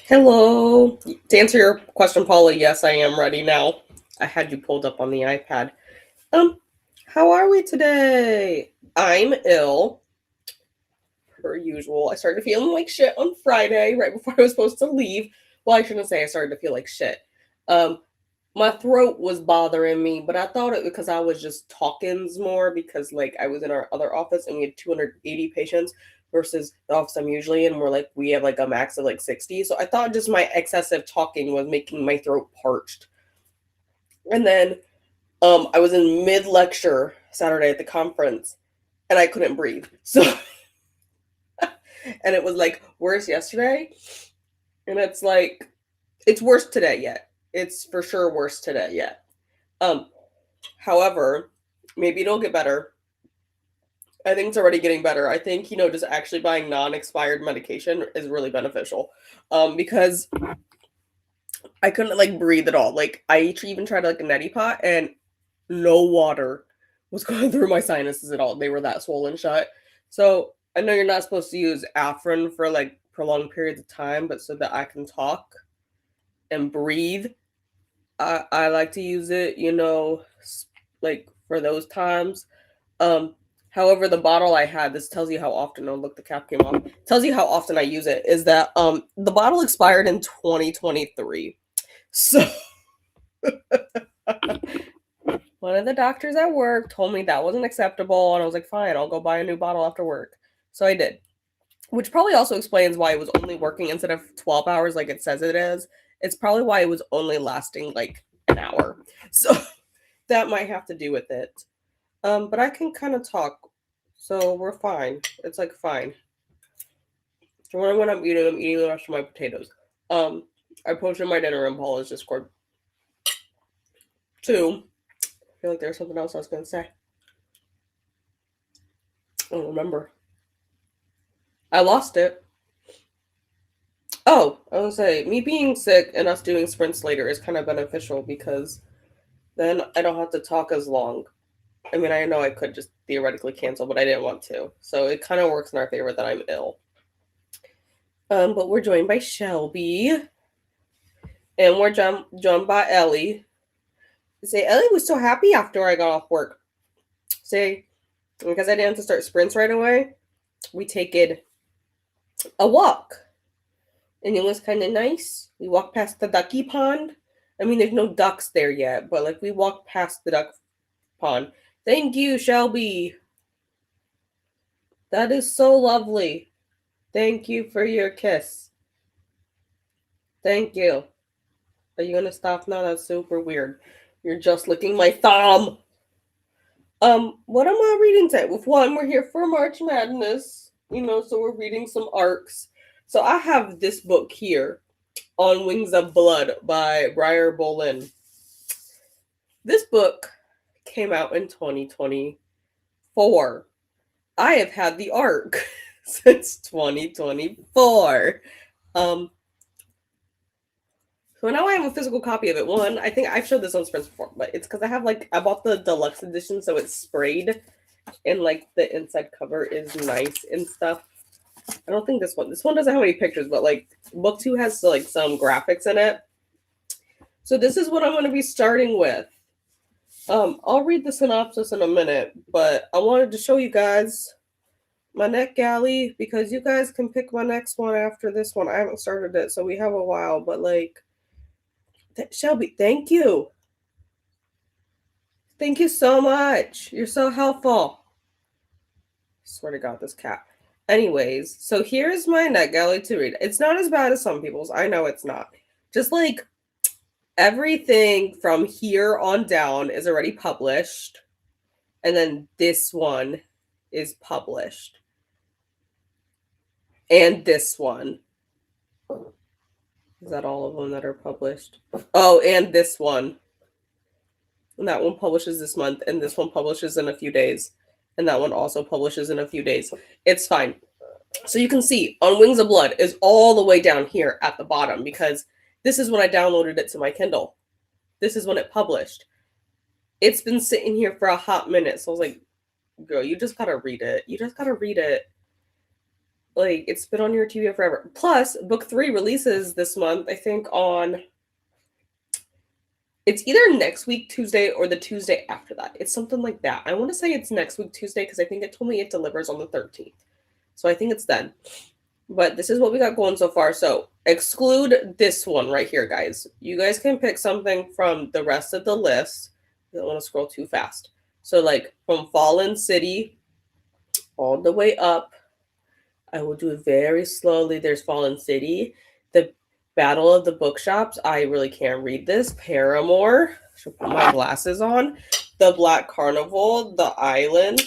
Hello. To answer your question, Paula, yes, I am ready now. I had you pulled up on the iPad. Um, how are we today? I'm ill, per usual. I started feeling like shit on Friday, right before I was supposed to leave. Well, I shouldn't say I started to feel like shit. Um, my throat was bothering me, but I thought it because I was just talking more because like I was in our other office and we had 280 patients versus the office I'm usually in where like we have like a max of like 60. So I thought just my excessive talking was making my throat parched. And then I was in mid lecture Saturday at the conference and I couldn't breathe. So and it was like worse yesterday and it's like it's worse today yet. It's for sure worse today yet. Um However, maybe it'll get better. I think it's already getting better. I think, just actually buying non-expired medication is really beneficial. Because I couldn't like breathe at all. Like I even tried like a neti pot and no water was going through my sinuses at all. They were that swollen shut. So I know you're not supposed to use Afrin for like prolonged periods of time, but so that I can talk and breathe, I like to use it, like for those times. Um, However, the bottle I had, this tells you how often, oh look, the cap came off, tells you how often I use it, is that the bottle expired in 2023. So one of the doctors at work told me that wasn't acceptable, and I was like, fine, I'll go buy a new bottle after work. So I did, which probably also explains why it was only working instead of 12 hours like it says it is. It's probably why it was only lasting like an hour. So that might have to do with it. But I can kind of talk, so we're fine. It's like fine. So when I'm eating the rest of my potatoes. Um, I posted my dinner in Paula's Discord. Two, I feel like there's something else I was gonna say. I don't remember. I lost it. Oh, I was gonna say me being sick and us doing sprints later is kind of beneficial because then I don't have to talk as long. I mean, I know I could just theoretically cancel, but I didn't want to. So it kind of works in our favor that I'm ill. But we're joined by Shelby, and we're joined by Ellie. Say Ellie was so happy after I got off work. Say because I didn't have to start sprints right away. We taken a walk, and it was kind of nice. We walked past the ducky pond. I mean, there's no ducks there yet, but like we walked past the duck pond. Thank you, Shelby. That is so lovely. Thank you for your kiss. Thank you. Are you gonna stop now? That's super weird. You're just licking my thumb. What am I reading today? With one, we're here for March Madness, so we're reading some arcs. So I have this book here, On Wings of Blood by Briar Bolin. This book came out in 2024. I have had the arc since 2024. So now I have a physical copy of it. One, I think I've showed this on Sprints before, but it's because I bought the deluxe edition, so it's sprayed and like the inside cover is nice and stuff. I don't think this one doesn't have any pictures, but like book 2 has like some graphics in it. So this is what I'm going to be starting with. I'll read the synopsis in a minute, but I wanted to show you guys my neck galley because you guys can pick my next one after this one. I haven't started it, so we have a while, but like Shelby, thank you. Thank you so much. You're so helpful. Swear to God, this cat. Anyways, so here's my NetGalley to read. It's not as bad as some people's. I know it's not. Just like everything from here on down is already published. And then this one is published. And this one. Is that all of them that are published? Oh, and this one. And that one publishes this month. And this one publishes in a few days. And that one also publishes in a few days. It's fine. So you can see On Wings of Blood is all the way down here at the bottom because this is when I downloaded it to my Kindle. This is when it published. It's been sitting here for a hot minute. So I was like, girl, you just gotta read it. You just gotta read it. Like, it's been on your TV forever. Plus, book 3 releases this month, I think on... It's either next week Tuesday or the Tuesday after that. It's something like that. I want to say it's next week Tuesday because I think it told me it delivers on the 13th. So I think it's then. But this is what we got going so far. So exclude this one right here, guys. You guys can pick something from the rest of the list. I don't want to scroll too fast. So like from Fallen City all the way up. I will do it very slowly. There's Fallen City. The Battle of the Bookshops. I really can't read this. Paramore. I should put my glasses on. The Black Carnival. The Island.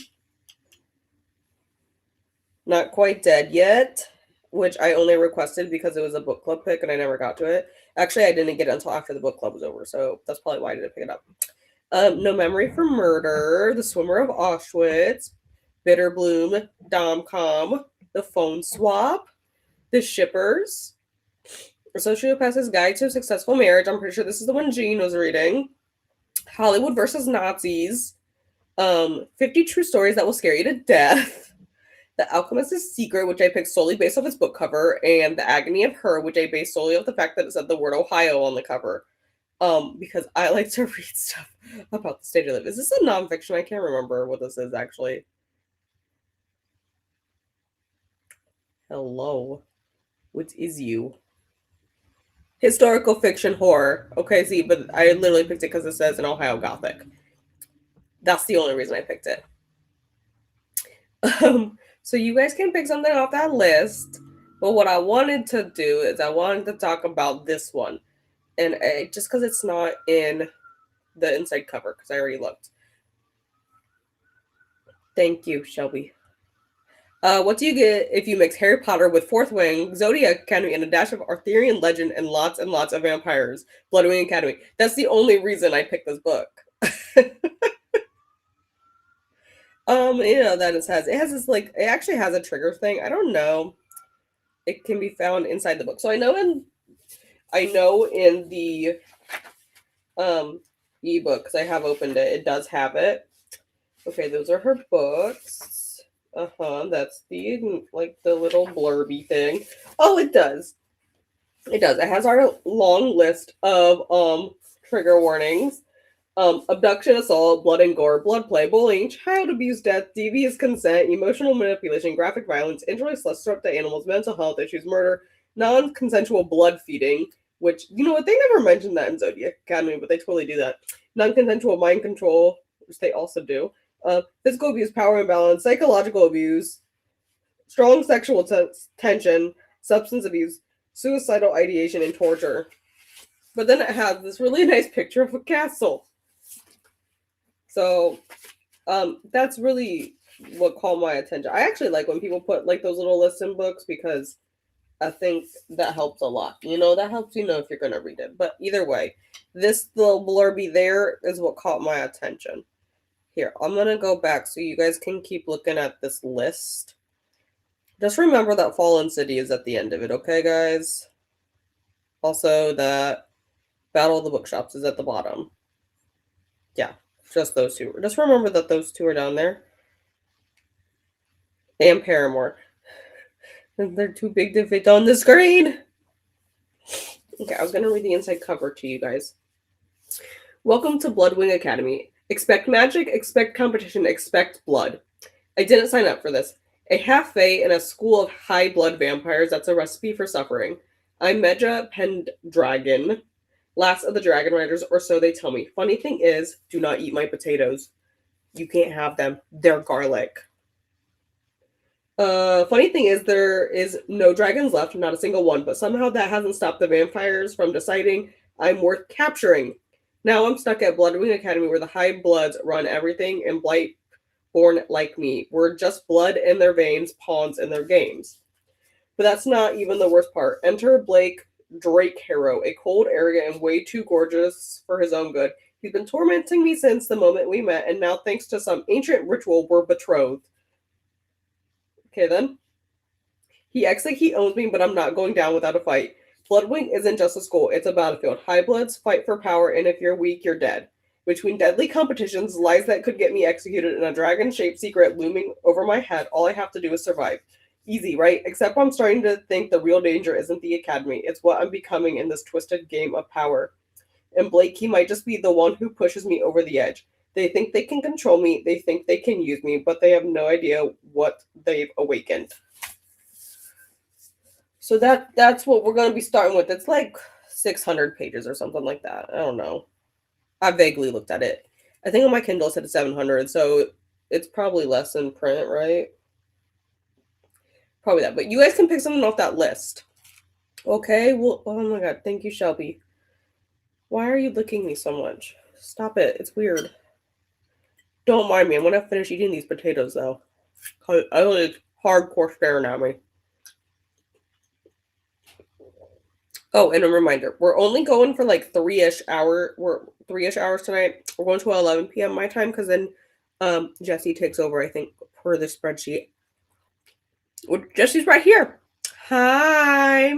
Not Quite Dead Yet, which I only requested because it was a book club pick and I never got to it. Actually, I didn't get it until after the book club was over, so that's probably why I didn't pick it up. No Memory for Murder. The Swimmer of Auschwitz. Bitter Bloom. Dom-Com. The Phone Swap. The Shippers. A Sociopath's Guide to a Successful Marriage. I'm pretty sure this is the one Jean was reading. Hollywood versus Nazis. 50 True Stories That Will Scare You to Death. The Alchemist's Secret, which I picked solely based off its book cover. And The Agony of Her, which I based solely off the fact that it said the word Ohio on the cover. Because I like to read stuff about the state of life. Is this a nonfiction? I can't remember what this is, actually. Hello. What is you? Historical fiction horror. Okay, see, but I literally picked it because it says an Ohio Gothic. That's the only reason I picked it. So you guys can pick something off that list. But what I wanted to do is I wanted to talk about this one. And just because it's not in the inside cover, because I already looked. Thank you, Shelby. What do you get if you mix Harry Potter with Fourth Wing, Zodiac Academy, and a dash of Arthurian legend and lots of vampires? Bloodwing Academy. That's the only reason I picked this book. That it has this like it actually has a trigger thing. I don't know. It can be found inside the book. So I know in the ebook, because I have opened it, it does have it. Okay, those are her books. That's the little blurby thing. Oh, it does. It does. It has our long list of trigger warnings. Abduction, assault, blood and gore, blood play, bullying, child abuse, death, devious consent, emotional manipulation, graphic violence, injuries, disrupt to animals, mental health issues, murder, non-consensual blood feeding, which, you know what, they never mentioned that in Zodiac Academy, but they totally do that. Non-consensual mind control, which they also do. Physical abuse, power imbalance, psychological abuse, strong sexual tension, substance abuse, suicidal ideation, and torture. But then it has this really nice picture of a castle. So, that's really what caught my attention. I actually like when people put like those little lists in books because I think that helps a lot. That helps you know if you're going to read it. But either way, this little blurby there is what caught my attention. Here, I'm going to go back so you guys can keep looking at this list. Just remember that Fallen City is at the end of it, okay, guys? Also, that Battle of the Bookshops is at the bottom. Yeah, just those two. Just remember that those two are down there. And Paramore. They're too big to fit on the screen. Okay, I was going to read the inside cover to you guys. Welcome to Bloodwing Academy. Expect magic, expect competition, expect blood. I didn't sign up for this. A half-fae in a school of high-blood vampires, that's a recipe for suffering. I'm Medja Pendragon, last of the Dragon Riders, or so they tell me. Funny thing is, do not eat my potatoes. You can't have them. They're garlic. Funny thing is, there is no dragons left, not a single one, but somehow that hasn't stopped the vampires from deciding I'm worth capturing. Now I'm stuck at Bloodwing Academy where the High Bloods run everything and Blightborn like me. We're just blood in their veins, pawns in their games. But that's not even the worst part. Enter Blake Drakehero, a cold, arrogant, and way too gorgeous for his own good. He's been tormenting me since the moment we met, and now thanks to some ancient ritual, we're betrothed. Okay, then. He acts like he owns me, but I'm not going down without a fight. Bloodwing isn't just a school, it's a battlefield. High Bloods fight for power, and if you're weak, you're dead. Between deadly competitions, lies that could get me executed, and a dragon-shaped secret looming over my head, all I have to do is survive. Easy, right? Except I'm starting to think the real danger isn't the academy. It's what I'm becoming in this twisted game of power. And Blakey might just be the one who pushes me over the edge. They think they can control me, they think they can use me, but they have no idea what they've awakened. So that's what we're going to be starting with. It's like 600 pages or something like that. I don't know. I vaguely looked at it. I think on my Kindle it said 700, so it's probably less in print, right? Probably that. But you guys can pick something off that list. Okay? Well, oh my god. Thank you, Shelby. Why are you licking me so much? Stop it. It's weird. Don't mind me. I'm going to finish eating these potatoes, though. It's hardcore staring at me. Oh, and a reminder, we're only going for like 3-ish hours tonight. We're going to 11 p.m. my time because then Jesse takes over, I think, per the spreadsheet. Well, Jesse's right here. Hi.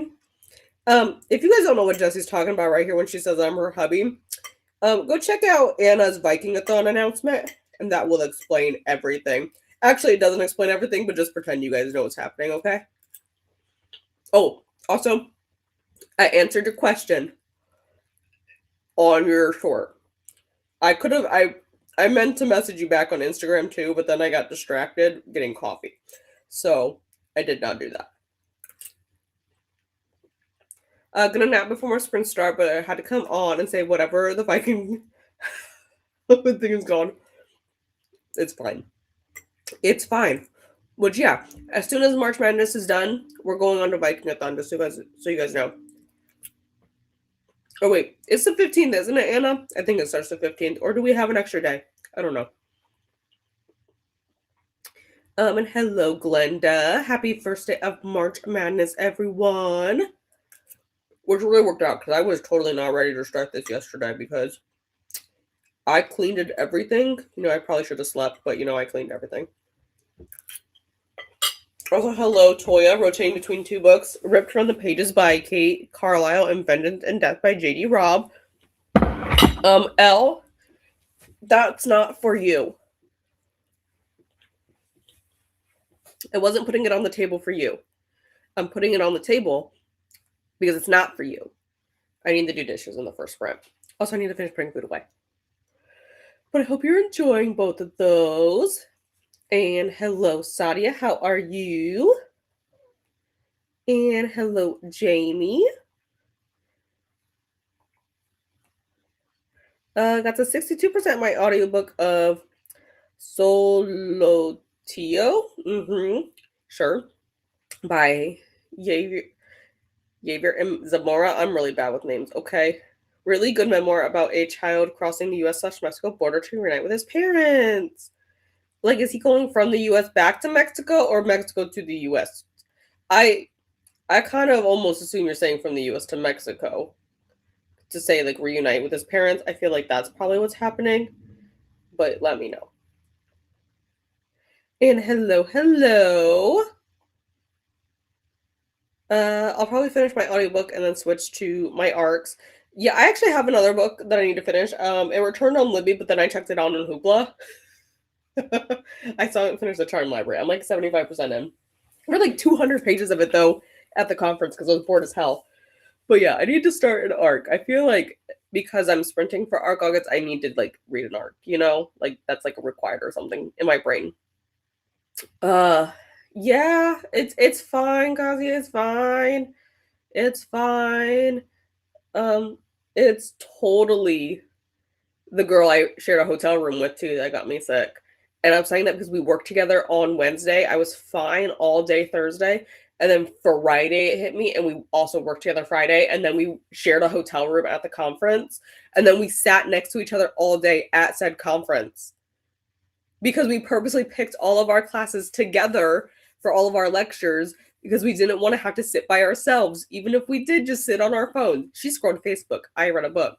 If you guys don't know what Jesse's talking about right here when she says I'm her hubby, go check out Anna's Vikingathon announcement, and that will explain everything. Actually, it doesn't explain everything, but just pretend you guys know what's happening, okay? Oh, also, I answered your question on your short. I meant to message you back on Instagram too, but then I got distracted getting coffee. So I did not do that. Gonna nap before my sprint start, but I had to come on and say whatever the Viking thing is gone. It's fine. It's fine. Which yeah, as soon as March Madness is done, we're going on to Vikingathon, just so you guys know. Oh wait, it's the 15th, isn't it, Anna? I think it starts the 15th. Or do we have an extra day? I don't know. And hello, Glenda. Happy first day of March Madness, everyone. Which really worked out because I was totally not ready to start this yesterday because I cleaned everything. I probably should have slept, but I cleaned everything. Also, hello, Toya, rotating between two books, Ripped from the Pages by Kate Carlisle and Vengeance and Death by J.D. Robb. Elle, that's not for you. I wasn't putting it on the table for you. I'm putting it on the table because it's not for you. I need to do dishes in the first sprint. Also, I need to finish putting food away. But I hope you're enjoying both of those. And hello, Sadia. How are you? And hello, Jamie. Got to 62% my audiobook of Solotio. Sure. By Javier and Zamora. I'm really bad with names. Okay. Really good memoir about a child crossing the U.S./Mexico border to reunite with his parents. Like, is he going from the U.S. back to Mexico or Mexico to the U.S.? I kind of almost assume you're saying from the U.S. to Mexico to say, like, reunite with his parents. I feel like that's probably what's happening, but let me know. And hello. I'll probably finish my audiobook and then switch to my ARCs. Yeah, I actually have another book that I need to finish. It returned on Libby, but then I checked it out on Hoopla. I still haven't finished the Charm Library. I'm like 75% in. We're like 200 pages of it though at the conference because I was bored as hell. But yeah, I need to start an arc. I feel like because I'm sprinting for ARC August, I need to like read an arc, like that's like a required or something in my brain. Yeah, it's fine, Kazi, it's fine. It's fine. It's totally the girl I shared a hotel room with too that got me sick. And I'm saying that because we worked together on Wednesday. I was fine all day Thursday. And then Friday it hit me, and we also worked together Friday. And then we shared a hotel room at the conference. And then we sat next to each other all day at said conference. Because we purposely picked all of our classes together for all of our lectures because we didn't want to have to sit by ourselves, even if we did just sit on our phone. She scrolled Facebook. I read a book.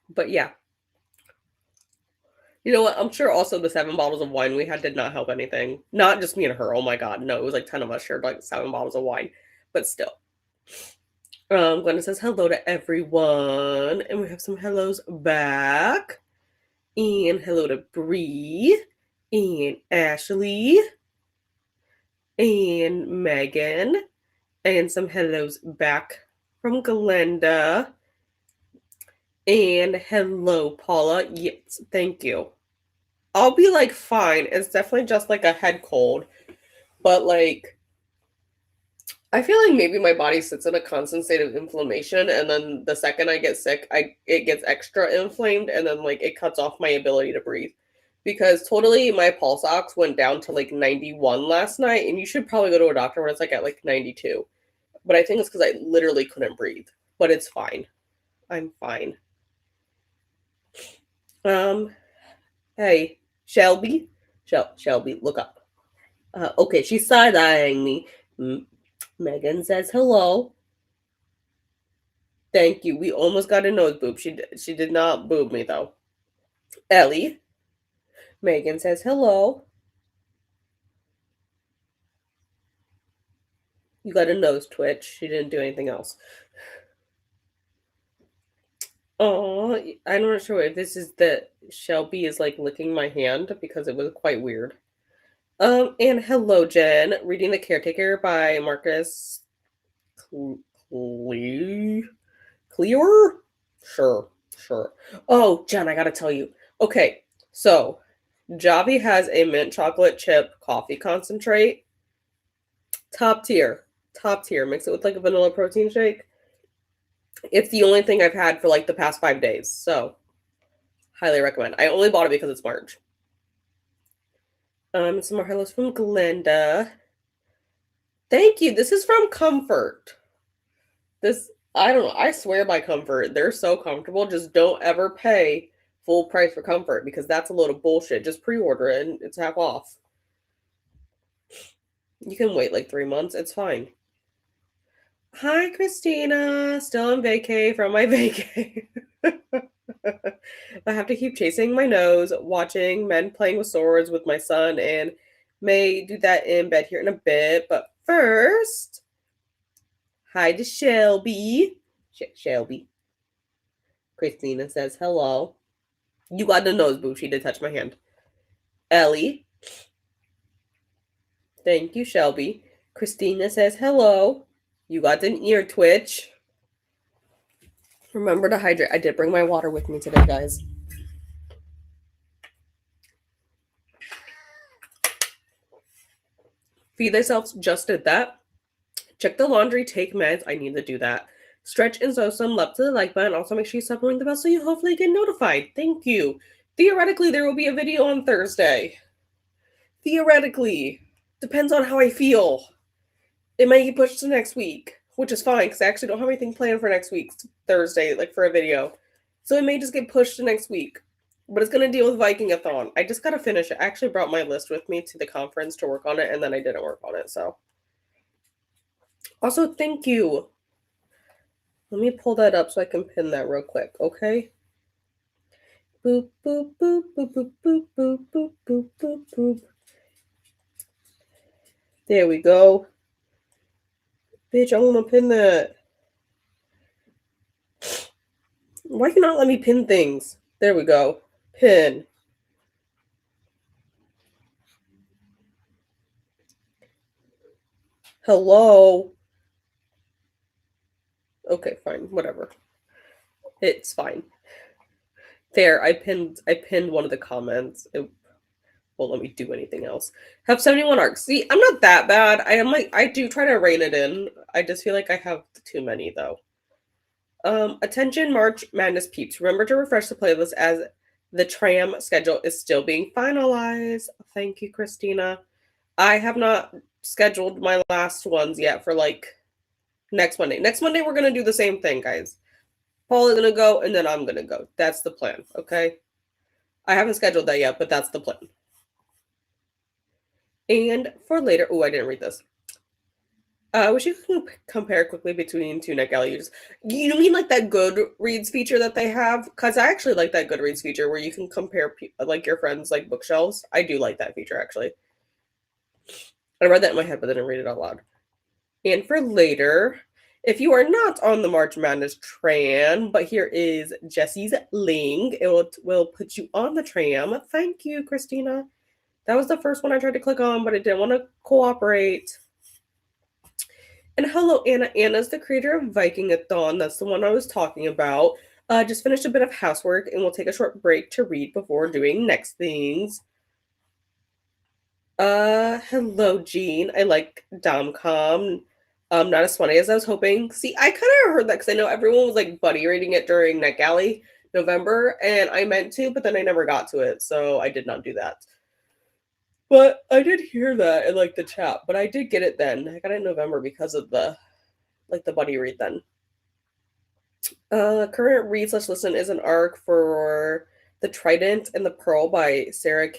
But yeah. You know what? I'm sure also the 7 bottles of wine we had did not help anything. Not just me and her. Oh my god. No, it was like 10 of us shared like 7 bottles of wine. But still. Glenda says hello to everyone. And we have some hellos back. And hello to Bree. And Ashley. and Megan, and some hellos back from Glenda. And hello, Paula. Yes, thank you. I'll be like fine. It's definitely just like a head cold, but like I feel like maybe my body sits in a constant state of inflammation, and then the second I get sick, it gets extra inflamed, and then like it cuts off my ability to breathe. Because totally my pulse ox went down to like 91 last night, and you should probably go to a doctor when it's like at like 92. But I think it's because I literally couldn't breathe. But it's fine. I'm fine. Um, hey, Shelby, Shelby, look up. Okay, she's side eyeing me. Megan says hello. Thank you. We almost got a nose boob. She did not boob me though. Ellie. Megan says hello. You got a nose twitch. She didn't do anything else. Oh, I'm not sure if this is that Shelby is like licking my hand because it was quite weird. And hello, Jen. Reading The Caretaker by Marcus Clear? Sure. Oh, Jen, I gotta tell you. Okay, so Javi has a mint chocolate chip coffee concentrate. Top tier. Mix it with like a vanilla protein shake. It's the only thing I've had for like the past 5 days. So highly recommend. I only bought it because it's March. Some more hellos from Glenda. Thank you. This is from Comfort. I don't know. I swear by Comfort. They're so comfortable. Just don't ever pay full price for Comfort because that's a load of bullshit. Just pre-order it and it's half off. You can wait like 3 months. It's fine. Hi, Christina. Still on vacay from my vacay. I have to keep chasing my nose, watching Men Playing with Swords with my son, and may do that in bed here in a bit. But first, hi to Shelby. Shelby. Christina says hello. You got the nose boob. She did touch my hand. Ellie. Thank you, Shelby. Christina says hello. You got an ear twitch. Remember to hydrate. I did bring my water with me today, guys. Feed thyself, just did that. Check the laundry, take meds. I need to do that. Stretch and sew some love to the like button. Also, make sure you stop ringing the bell so you hopefully get notified. Thank you. Theoretically, there will be a video on Thursday. Theoretically. Depends on how I feel. It might get pushed to next week, which is fine because I actually don't have anything planned for next week, Thursday, like for a video. So it may just get pushed to next week. But it's going to deal with Vikingathon. I just got to finish it. I actually brought my list with me to the conference to work on it, and then I didn't work on it, so. Also, thank you. Let me pull that up so I can pin that real quick, okay? Boop, boop, boop, boop, boop, boop, boop, boop, boop, boop, boop. There we go. Bitch, I want to pin that. Why can you not let me pin things? There we go. Pin. Hello. Okay, fine. Whatever. It's fine. There, I pinned one of the comments. It won't let me do anything else. Have 71 arcs. See, I'm not that bad. I do try to rein it in. I just feel like I have too many though. Attention March Madness peeps. Remember to refresh the playlist as the tram schedule is still being finalized. Thank you, Christina. I have not scheduled my last ones yet for like next Monday. Next Monday, we're going to do the same thing, guys. Paul is going to go, and then I'm going to go. That's the plan, okay? I haven't scheduled that yet, but that's the plan. And for later, I didn't read this. Wish you could compare quickly between two neck alleys. You mean like that Goodreads feature that they have? Because I actually like that Goodreads feature where you can compare like your friends' like bookshelves. I do like that feature, actually. I read that in my head, but then I read it out loud. And for later, if you are not on the March Madness tram, but here is Jessie's link. It will put you on the tram. Thank you, Christina. That was the first one I tried to click on, but it didn't want to cooperate. And hello, Anna. Anna's the creator of Vikingathon. That's the one I was talking about. Just finished a bit of housework, and we'll take a short break to read before doing next things. Hello, Jean. I like Domcom. Not as funny as I was hoping. See, I kind of heard that because I know everyone was like buddy reading it during NetGalley November, and I meant to, but then I never got to it, so I did not do that. But I did hear that in like the chat, but I did get it then. I got it in November because of the buddy read then. Current read/listen is an arc for The Trident and the Pearl by Sarah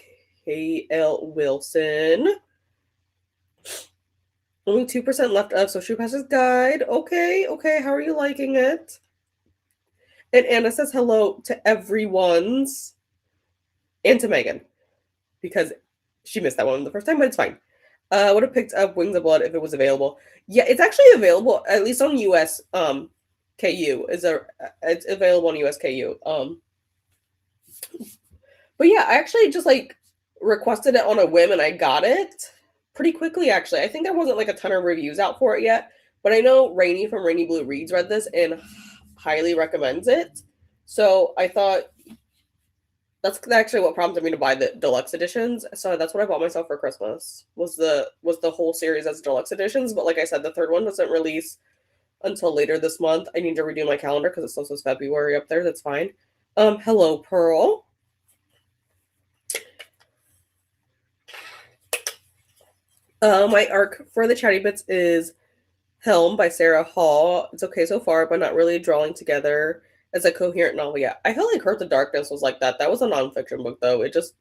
K.L. Wilson. Only 2% left of Social Pass's Guide. Okay, how are you liking it? And Anna says hello to everyone's and to Megan because she missed that one the first time, but it's fine. Would have picked up Wings of Blood if it was available. Yeah, it's actually available, at least on US KU. It's available on US KU. But yeah, I actually just like requested it on a whim and I got it pretty quickly actually. I think there wasn't like a ton of reviews out for it yet, but I know Rainy from Rainy Blue Reads read this and highly recommends it. So I thought that's actually what prompted me to buy the deluxe editions. So that's what I bought myself for Christmas. Was the whole series as deluxe editions, but like I said, the third one doesn't release until later this month. I need to redo my calendar because it still says February up there. That's fine. Hello, Pearl. My arc for the chatty bits is Helm by Sarah Hall. It's okay so far, but not really drawing together as a coherent novel yet. I felt like Hurt the Darkness was like that. That was a nonfiction book, though. It just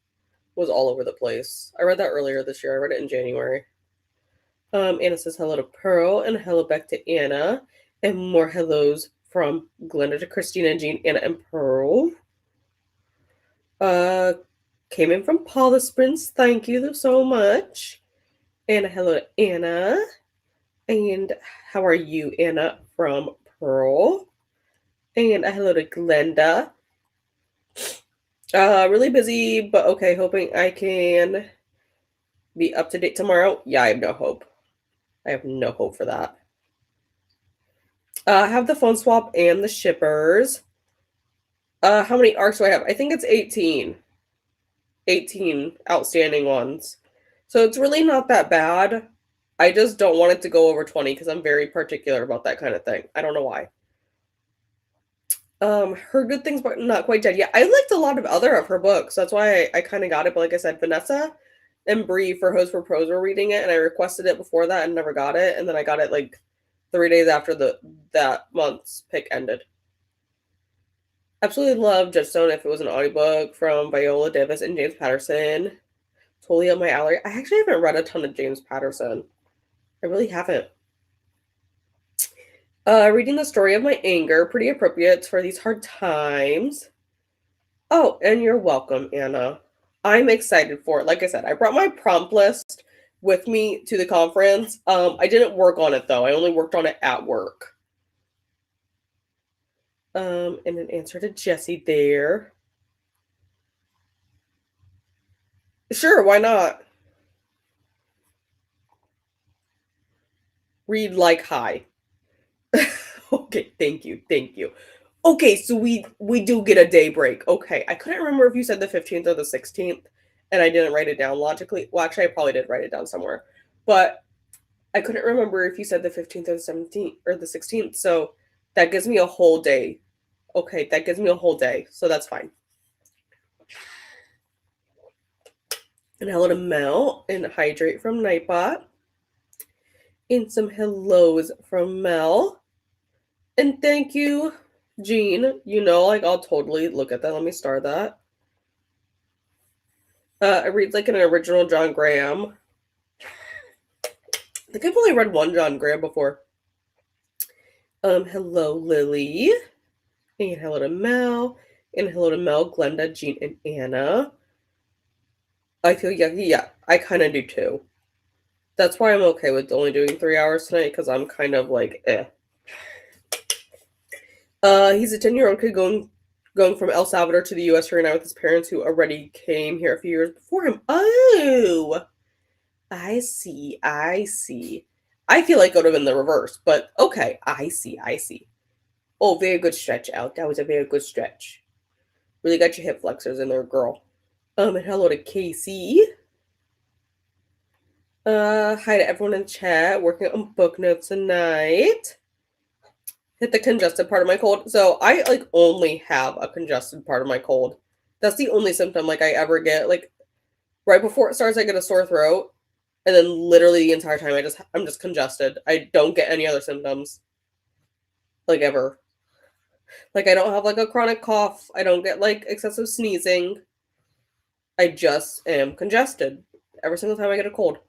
was all over the place. I read that earlier this year. I read it in January. Anna says hello to Pearl and hello back to Anna. And more hellos from Glenda to Christina, Jean, Anna, and Pearl. Came in from Paula Sprints. Thank you so much. And hello to Anna. And how are you, Anna, from Pearl? And a hello to Glenda. Really busy, but okay, hoping I can be up to date tomorrow. Yeah, I have no hope. I have no hope for that. I have the phone swap and the shippers. How many arcs do I have? I think it's 18. 18 outstanding ones. So it's really not that bad. I just don't want it to go over 20 because I'm very particular about that kind of thing. I don't know why. Her Good Things But Not Quite Dead. Yeah, I liked a lot of other of her books. That's why I kind of got it. But like I said, Vanessa and Bree for Hose for Prose were reading it, and I requested it before that and never got it. And then I got it like 3 days after that month's pick ended. Absolutely love Jetstone if it was an audiobook from Viola Davis and James Patterson. Totally up my alley. I actually haven't read a ton of James Patterson. I really haven't. Reading the story of my anger, pretty appropriate for these hard times. Oh, and you're welcome, Anna. I'm excited for it. Like I said, I brought my prompt list with me to the conference. I didn't work on it though. I only worked on it at work. And an answer to Jessie there. Sure, why not? Read like hi. Okay, thank you. Okay, so we do get a day break. Okay, I couldn't remember if you said the 15th or the 16th, and I didn't write it down logically. Well, actually, I probably did write it down somewhere, but I couldn't remember if you said the 15th or the 17th or the 16th. So that gives me a whole day. Okay, that gives me a whole day, so that's fine. And hello to Mel and Hydrate from Nightbot. And some hellos from Mel. And thank you, Jean. You know, like I'll totally look at that. Let me start that. I read like an original John Graham. I think I've only read one John Graham before. Hello, Lily. And hello to Mel. And hello to Mel, Glenda, Jean, and Anna. I feel yucky. Yeah, I kind of do too. That's why I'm okay with only doing 3 hours tonight, because I'm kind of like, eh. He's a 10-year-old kid going going from El Salvador to the US to reunite with his parents who already came here a few years before him. Oh, I see. I see. I feel like it would have been the reverse, but okay. I see. I see. Oh, very good stretch out. That was a very good stretch. Really got your hip flexors in there, girl. And hello to Casey. Hi to everyone in chat. Working on book notes tonight. Hit the congested part of my cold. So I like only have a congested part of my cold. That's the only symptom like I ever get. Like right before it starts, I get a sore throat, and then literally the entire time I'm just congested. I don't get any other symptoms, like ever. Like I don't have like a chronic cough. I don't get like excessive sneezing. I just am congested every single time I get a cold.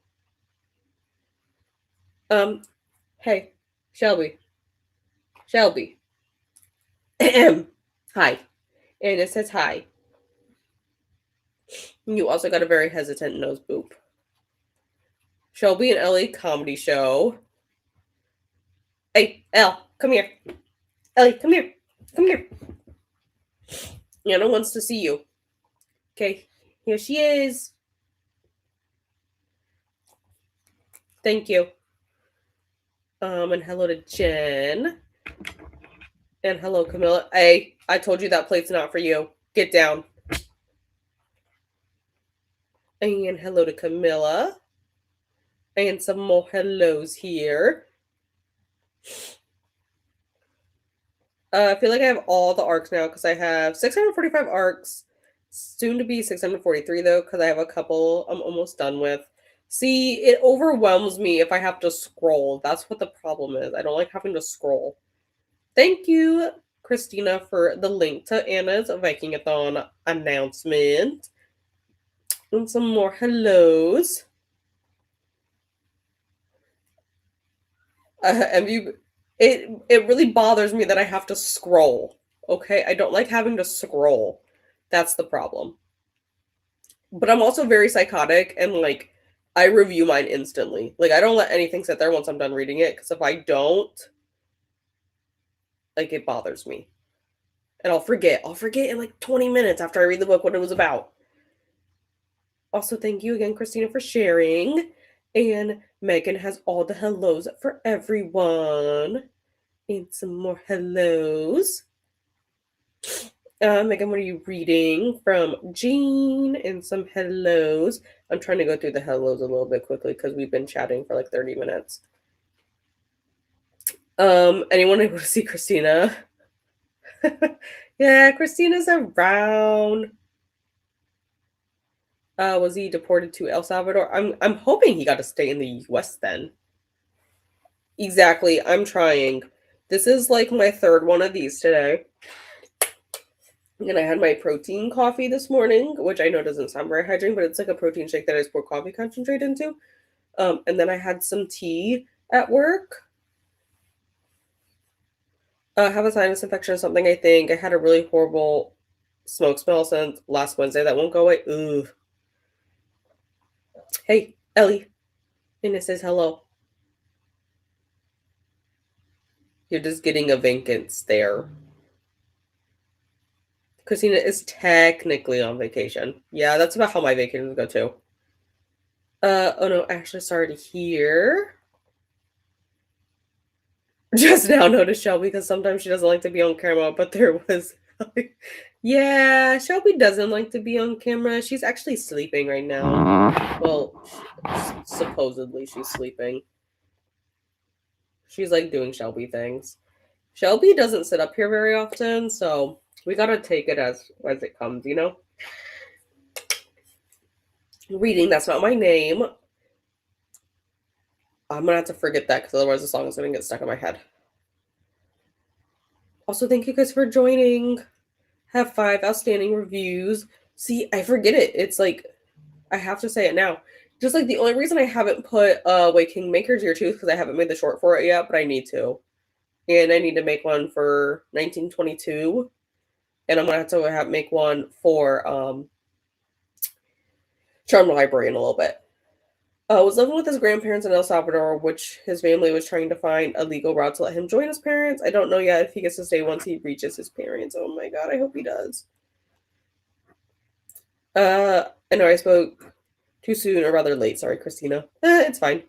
Hey, Shelby. Shelby. Hi. And it says hi. You also got a very hesitant nose boop. Shelby and Ellie comedy show. Hey, Elle, come here. Ellie, come here. Come here. Anna wants to see you. Okay, here she is. Thank you. And hello to Jen. And hello, Camilla. Hey, I told you that plate's not for you. Get down. And hello to Camilla. And some more hellos here. I feel like I have all the arcs now because I have 645 arcs. Soon to be 643 though, because I have a couple I'm almost done with. See, it overwhelms me if I have to scroll. That's what the problem is. I don't like having to scroll. Thank you, Christina, for the link to Anna's Vikingathon announcement. And some more hellos. It really bothers me that I have to scroll. Okay, I don't like having to scroll. That's the problem. But I'm also very psychotic and like I review mine instantly. Like I don't let anything sit there once I'm done reading it because if I don't, like it bothers me. And I'll forget. I'll forget in like 20 minutes after I read the book what it was about. Also, thank you again, Christina, for sharing. And Megan has all the hellos for everyone. And some more hellos. Megan, what are you reading? From Jean and some hellos. I'm trying to go through the hellos a little bit quickly because we've been chatting for like 30 minutes. Anyone able to see Christina? Yeah, Christina's around. Was he deported to El Salvador? I'm hoping he got to stay in the US then. Exactly. I'm trying. This is like my third one of these today. And I had my protein coffee this morning, which I know doesn't sound very hydrating, but it's like a protein shake that I just pour coffee concentrate into. And then I had some tea at work. I have a sinus infection or something, I think. I had a really horrible smoke smell since last Wednesday that won't go away. Ugh. Hey, Ellie. And it says hello. You're just getting a vacant stare. Christina is technically on vacation. Yeah, that's about how my vacations go too. Oh no, actually, sorry to hear. Just now noticed Shelby because sometimes she doesn't like to be on camera, but there was. Yeah, Shelby doesn't like to be on camera. She's actually sleeping right now. Well, supposedly she's sleeping. She's like doing Shelby things. Shelby doesn't sit up here very often, so we gotta take it as it comes, you know? Reading, that's not my name. I'm gonna have to forget that because otherwise the song is gonna get stuck in my head. Also, thank you guys for joining. Have 5 outstanding reviews. See, I forget it. It's like, I have to say it now. Just like the only reason I haven't put Way Kingmaker's Your Tooth because I haven't made the short for it yet, but I need to. And I need to make one for 1922. And I'm gonna have to make one for Charm Library in a little bit. Was living with his grandparents in El Salvador, which his family was trying to find a legal route to let him join his parents. I don't know yet if he gets to stay once he reaches his parents. Oh my god, I hope he does. I know I spoke too soon or rather late. Sorry, Christina. It's fine.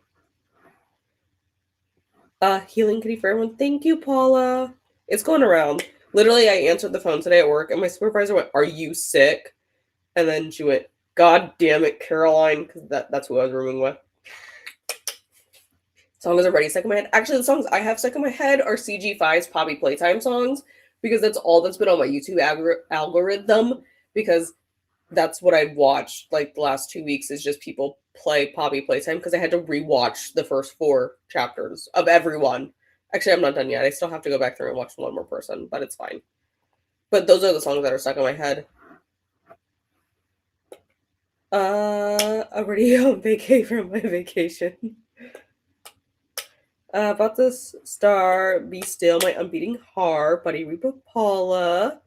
Healing kitty for everyone. Thank you, Paula. It's going around. Literally, I answered the phone today at work, and my supervisor went, "Are you sick?" And then she went, "God damn it, Caroline," because that's who I was rooming with. Songs are already stuck in my head. Actually, the songs I have stuck in my head are CG5's Poppy Playtime songs because that's all that's been on my YouTube algorithm. Because that's what I've watched like the last 2 weeks is just people play Poppy Playtime because I had to rewatch the first 4 chapters of everyone. Actually, I'm not done yet. I still have to go back through and watch one more person, but it's fine. But those are the songs that are stuck in my head. Already on vacay from my vacation. About to start Be Still, My Unbeating Heart, Buddy Reap with Paula.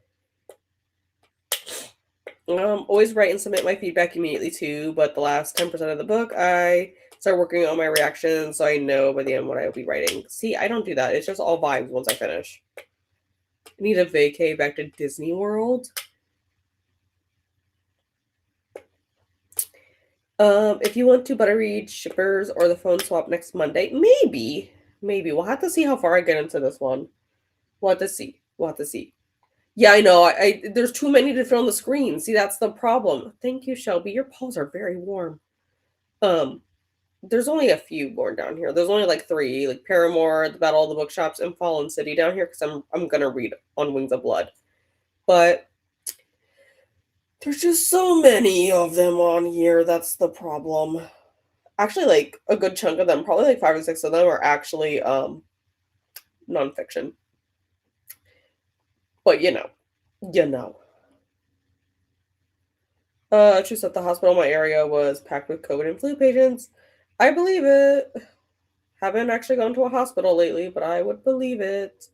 Always write and submit my feedback immediately too, but the last 10% of the book, I start working on my reactions so I know by the end what I will be writing. See, I don't do that. It's just all vibes once I finish. I need a vacay back to Disney World. If you want to butter read shippers or the phone swap next Monday, maybe. We'll have to see how far I get into this one. We'll have to see. Yeah, I know. I there's too many to fit on the screen. See, that's the problem. Thank you, Shelby. Your paws are very warm. There's only a few born down here. There's only like 3, like Paramore, The Battle of the Bookshops, and Fallen City down here because I'm gonna read on Wings of Blood. But there's just so many of them on here. That's the problem. Actually, like a good chunk of them, probably like 5 or 6 of them, are actually nonfiction. But you know. Just at the hospital in my area was packed with COVID and flu patients. I believe it. Haven't actually gone to a hospital lately, but I would believe it.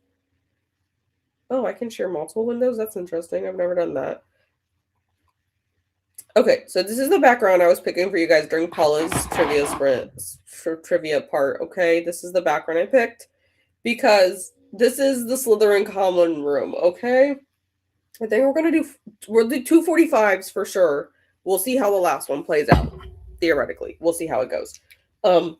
Oh, I can share multiple windows? That's interesting. I've never done that. Okay, so this is the background I was picking for you guys during Paula's trivia sprint for trivia part. Okay, this is the background I picked because this is the Slytherin common room. Okay, I think we'll do 245s for sure. We'll see how the last one plays out. Theoretically, we'll see how it goes. I'm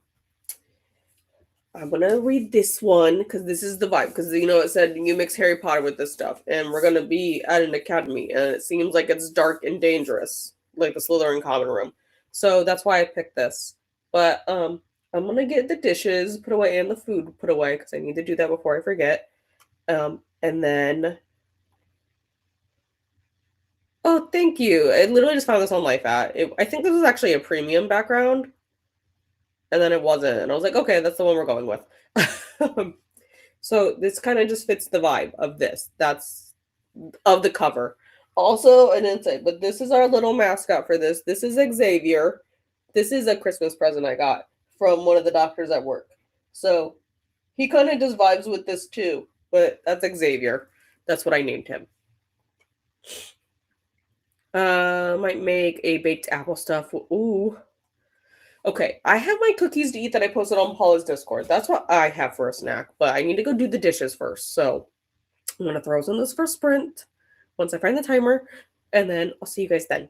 gonna read this one because this is the vibe. Because it said you mix Harry Potter with this stuff, and we're gonna be at an academy, and it seems like it's dark and dangerous, like the Slytherin common room. So that's why I picked this. But I'm gonna get the dishes put away and the food put away because I need to do that before I forget. And then, oh, thank you. I literally just found this on LifeAt. I think this is actually a premium background, and then it wasn't, and I was like, okay, that's the one we're going with. So this kind of just fits the vibe of this. That's of the cover. Also an insight, but this is our little mascot for this. This is Xavier. This is a Christmas present I got from one of the doctors at work. So he kind of just vibes with this too. But that's Xavier. That's what I named him. Might make a baked apple stuff. Ooh. Okay, I have my cookies to eat that I posted on Paula's Discord. That's what I have for a snack, but I need to go do the dishes first. So I'm going to throw us in this first sprint once I find the timer, and then I'll see you guys then.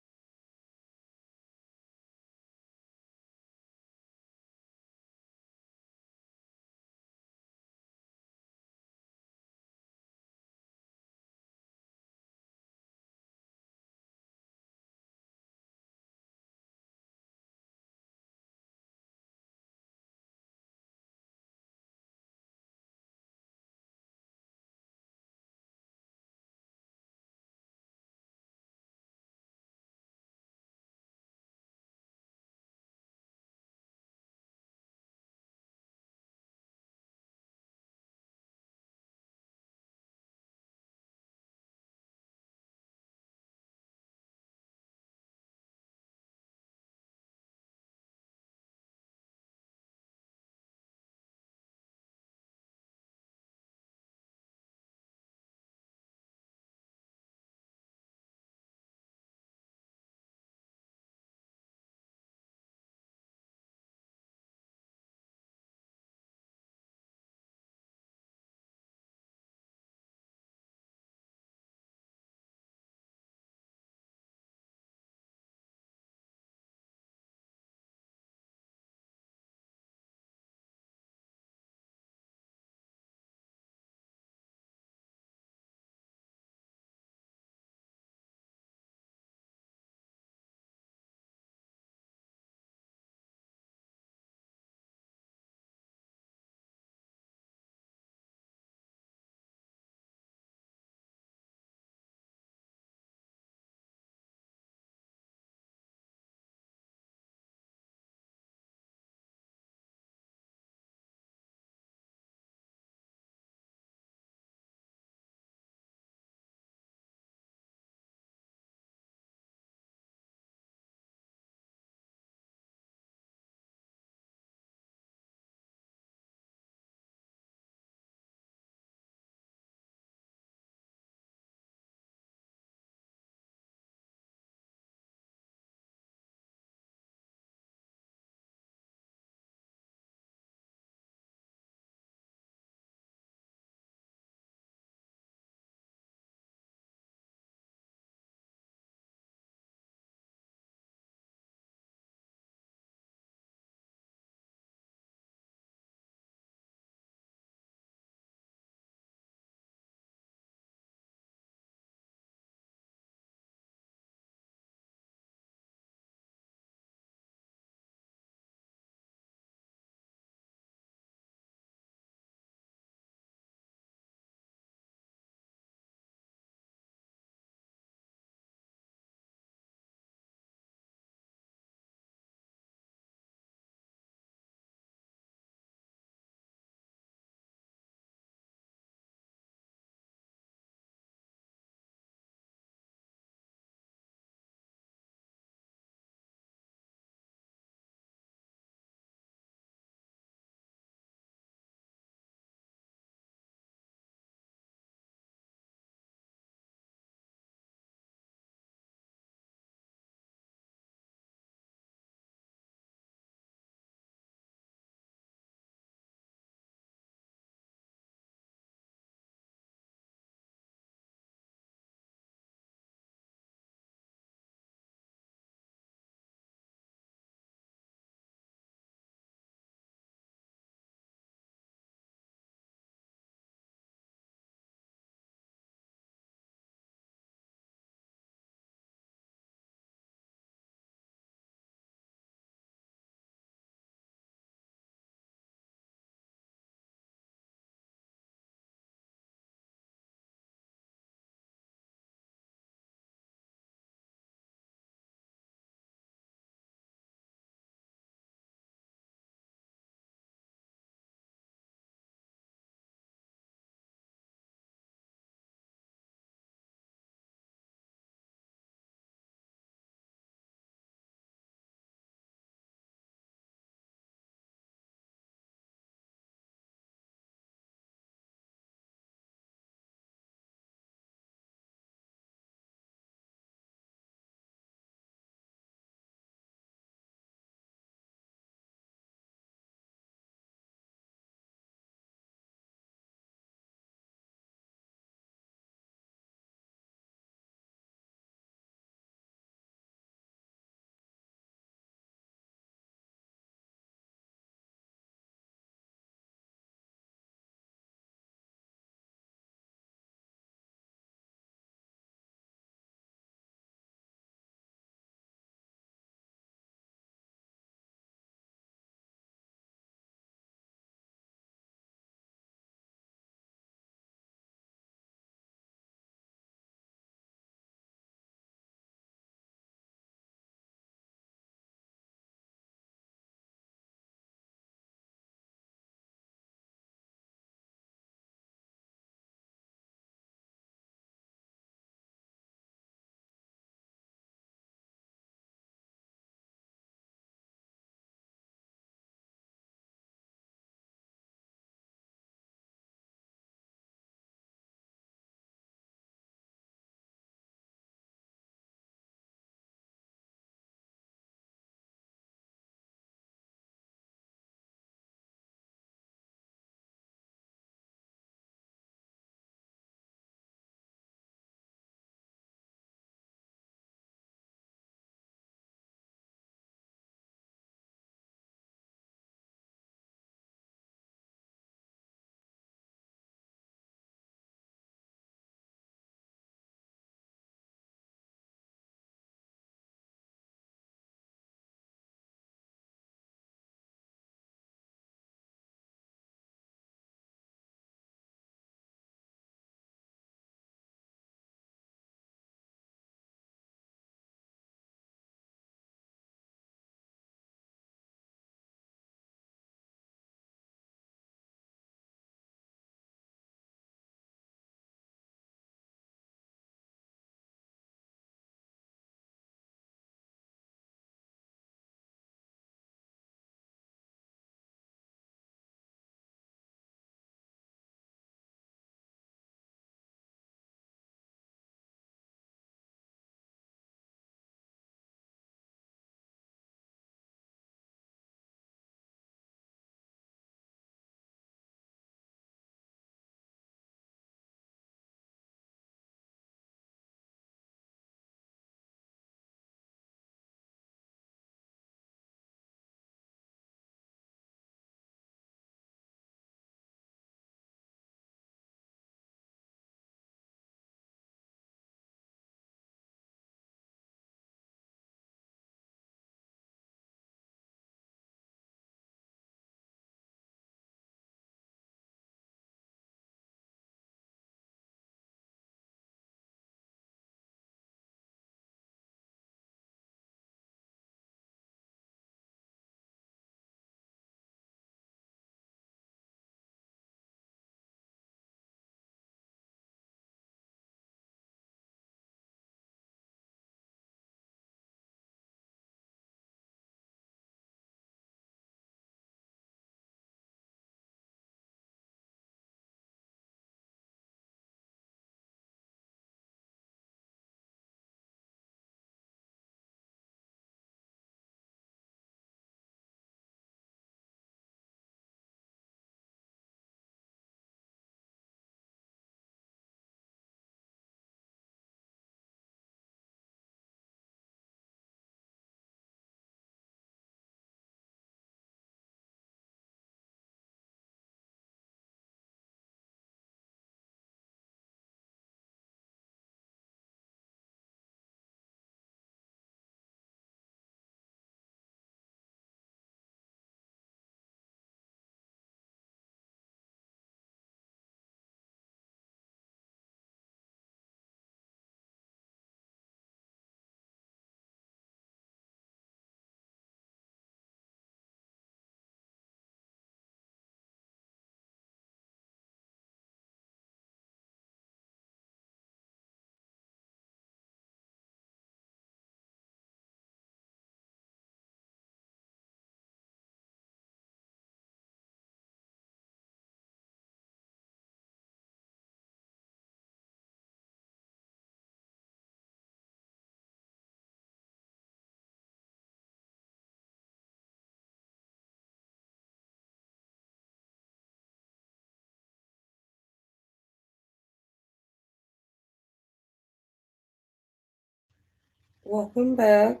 Welcome back.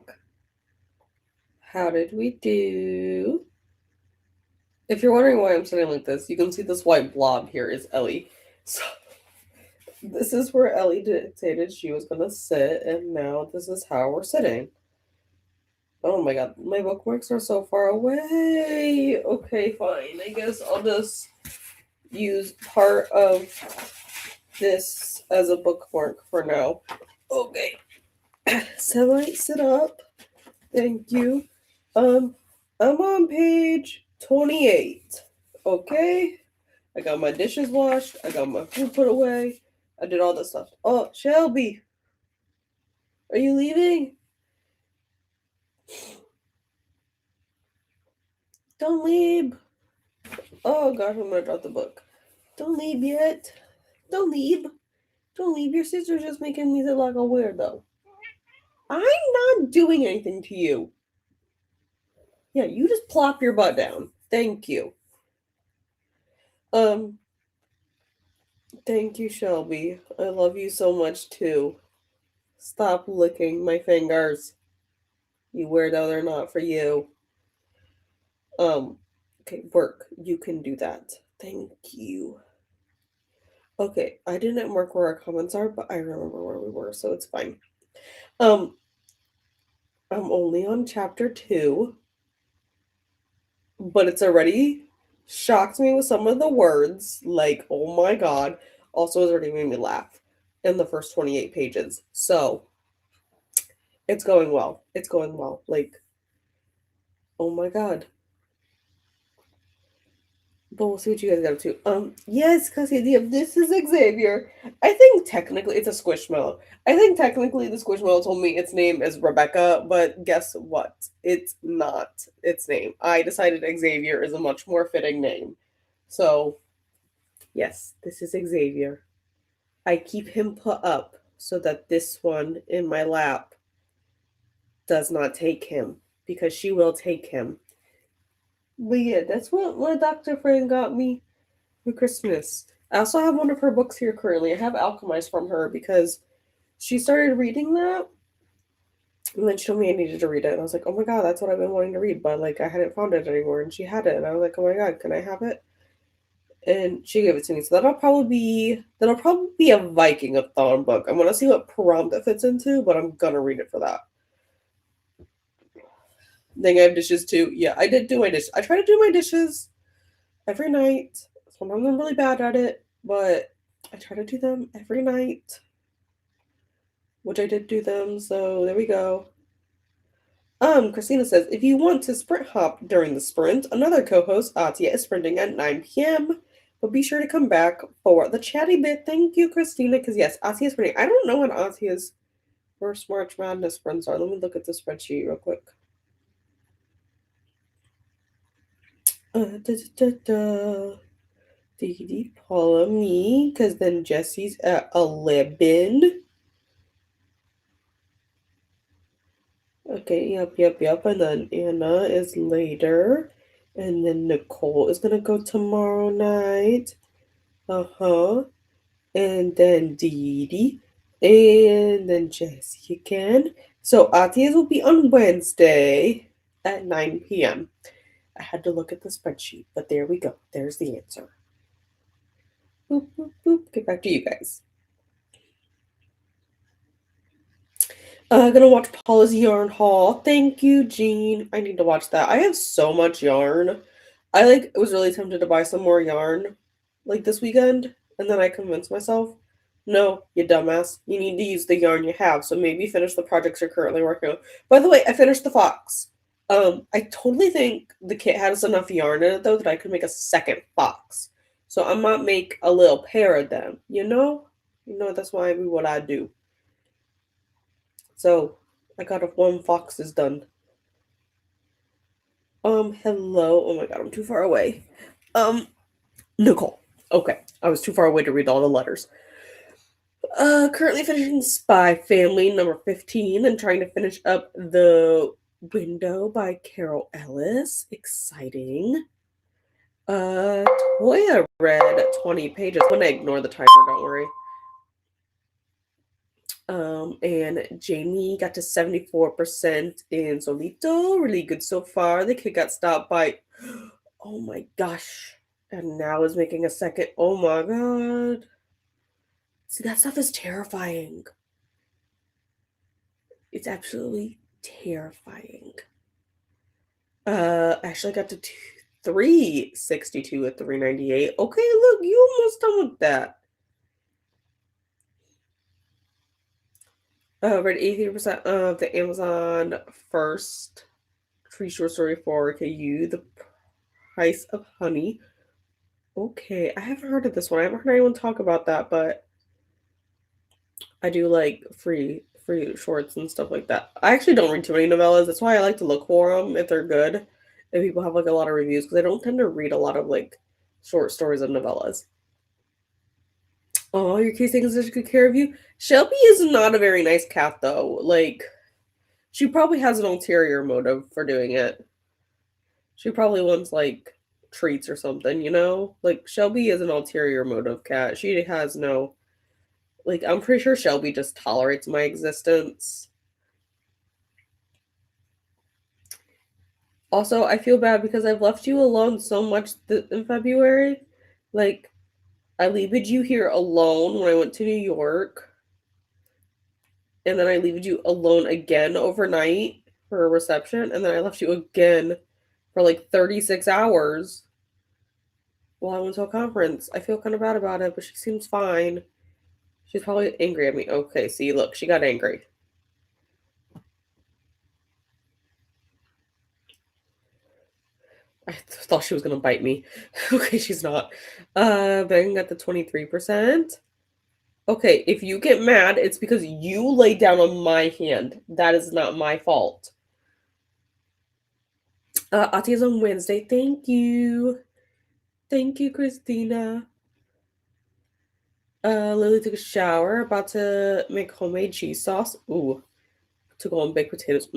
How did we do? If you're wondering why I'm sitting like this, you can see this white blob here is Ellie. So this is where Ellie dictated she was gonna sit, and now this is how we're sitting. Oh my god, my bookmarks are so far away. Okay, fine. I guess I'll just use part of this as a bookmark for now. Okay. So I sit up. Thank you. I'm on page 28. Okay. I got my dishes washed. I got my food put away. I did all this stuff. Oh, Shelby, are you leaving? Don't leave. Oh gosh, I'm gonna drop the book. Don't leave yet. Don't leave. Don't leave. Your sister's just making me look like a weirdo. I'm not doing anything to you. Yeah, you just plop your butt down. Thank you. Thank you, Shelby. I love you so much too. Stop licking my fingers. You weirdo, they're not for you. Okay, work. You can do that. Thank you. Okay, I didn't mark where our comments are, but I remember where we were, so it's fine. I'm only on chapter 2, but it's already shocked me with some of the words. Like, oh my god. Also, it's already made me laugh in the first 28 pages. So, it's going well. It's going well. Like, oh my god. But we'll see what you guys get up to. Yes, Cassie, this is Xavier. I think technically it's a Squishmallow. I think technically the Squishmallow told me its name is Rebecca, but guess what? It's not its name. I decided Xavier is a much more fitting name. So, yes, this is Xavier. I keep him put up so that this one in my lap does not take him, because she will take him. But yeah, that's what my doctor friend got me for Christmas. I also have one of her books here currently. I have Alchemist from her because she started reading that, and then she told me I needed to read it. And I was like, oh my god, that's what I've been wanting to read, but like I hadn't found it anymore. And she had it, and I was like, oh my god, can I have it? And she gave it to me. So that'll probably be a Viking-a-thon book. I'm gonna see what prompt it fits into, but I'm gonna read it for that. Then I have dishes too. Yeah, I did do my dishes. I try to do my dishes every night. Sometimes I'm really bad at it, but I try to do them every night. Which I did do them, so there we go. Christina says, if you want to sprint hop during the sprint, another co-host, Atia, is sprinting at 9 p.m. But be sure to come back for the chatty bit. Thank you, Christina, because yes, Atia is sprinting. I don't know when Atia's first March Madness sprints are. Let me look at the spreadsheet real quick. Dee Paula, me, because then Jesse's at 11. Okay, yep. And then Anna is later. And then Nicole is gonna go tomorrow night. Uh-huh. And then Dee Dee. And then Jessie again. So Atia's will be on Wednesday at 9 p.m. I had to look at the spreadsheet, but there we go. There's the answer. Boop, boop, boop. Get back to you guys. Gonna watch Paula's Yarn Haul. Thank you, Jean. I need to watch that. I have so much yarn. I was really tempted to buy some more yarn like this weekend, and then I convinced myself, no, you dumbass. You need to use the yarn you have. So maybe finish the projects you're currently working on. By the way, I finished the fox. I totally think the kit has enough yarn in it though that I could make a second fox. So I might make a little pair of them. You know, that's why what I do. So I got if one fox is done. Hello. Oh my god, I'm too far away. Nicole. Okay, I was too far away to read all the letters. Currently finishing Spy Family number 15 and trying to finish up The Window by Carol Ellis. Exciting. Toya read 20 pages. I'm gonna ignore the timer, don't worry. And Jamie got to 74% in Solito. Really good so far. The kid got stopped by, oh my gosh. And now is making a second. Oh my god. See, that stuff is terrifying. It's absolutely terrifying. Actually got to 362 at 398. Okay, look, you almost done with that. Read 83% of the Amazon first tree short story for KU, The Price of Honey. Okay, I haven't heard of this one. I haven't heard anyone talk about that, but I do like free shorts and stuff like that. I actually don't read too many novellas. That's why I like to look for them if they're good. If people have like a lot of reviews, because I don't tend to read a lot of like short stories and novellas. Oh, your kitty's taking such good care of you. Shelby is not a very nice cat though. Like, she probably has an ulterior motive for doing it. She probably wants like treats or something, you know? Like, Shelby is an ulterior motive cat. She has no, like, I'm pretty sure Shelby just tolerates my existence. Also, I feel bad because I've left you alone so much in February. Like, I leaved you here alone when I went to New York, and then I leaved you alone again overnight for a reception, and then I left you again for like 36 hours while I went to a conference. I feel kind of bad about it, but she seems fine. She's probably angry at me. Okay, see, look, she got angry. I thought she was gonna bite me. Okay, she's not. Megan got the 23%. Okay, if you get mad, it's because you laid down on my hand. That is not my fault. Ati is on Wednesday. Thank you. Thank you, Christina. Lily took a shower, about to make homemade cheese sauce. Ooh, to go on baked potatoes.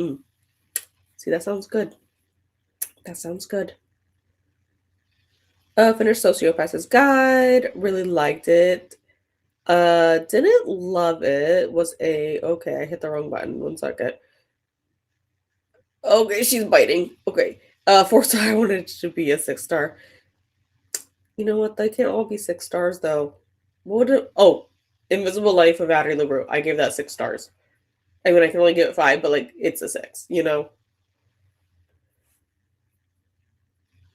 See, that sounds good. That sounds good. Finished Sociopath's Guide. Really liked it. Didn't love it. Was a okay. I hit the wrong button. 1 second. Okay, she's biting. Okay. 4 star. I wanted it to be a 6 star. You know what? They can't all be 6 stars though. What would it? Oh, Invisible Life of Addie LaRue. I gave that 6 stars. I mean, I can only give it 5, but like it's a 6. You know.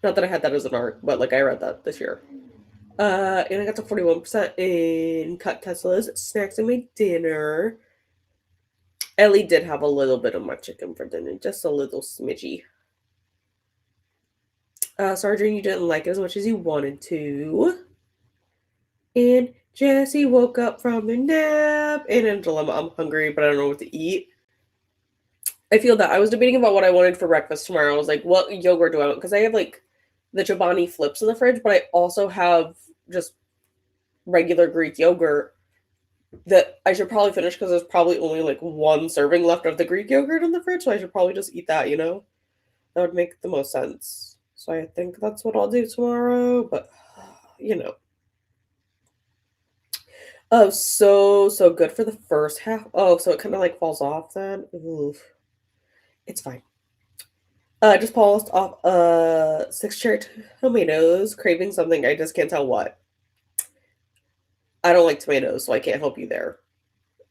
Not that I had that as an arc, but like I read that this year. And I got to 41% in cut Tesla's snacks and made dinner. Ellie did have a little bit of my chicken for dinner, just a little smidgy. Sergeant, you didn't like it as much as you wanted to. And Jesse woke up from their nap and in a dilemma. I'm hungry, but I don't know what to eat. I feel that I was debating about what I wanted for breakfast tomorrow. I was like, what yogurt do I want? Because I have like the Chobani flips in the fridge, but I also have just regular Greek yogurt that I should probably finish because there's probably only like one serving left of the Greek yogurt in the fridge, so I should probably just eat that, you know? That would make the most sense. So I think that's what I'll do tomorrow, but you know. Oh, so good for the first half. Oh, so it kind of like falls off then. Oof. It's fine. Just paused off 6 cherry tomatoes, craving something. I just can't tell what. I don't like tomatoes, so I can't help you there.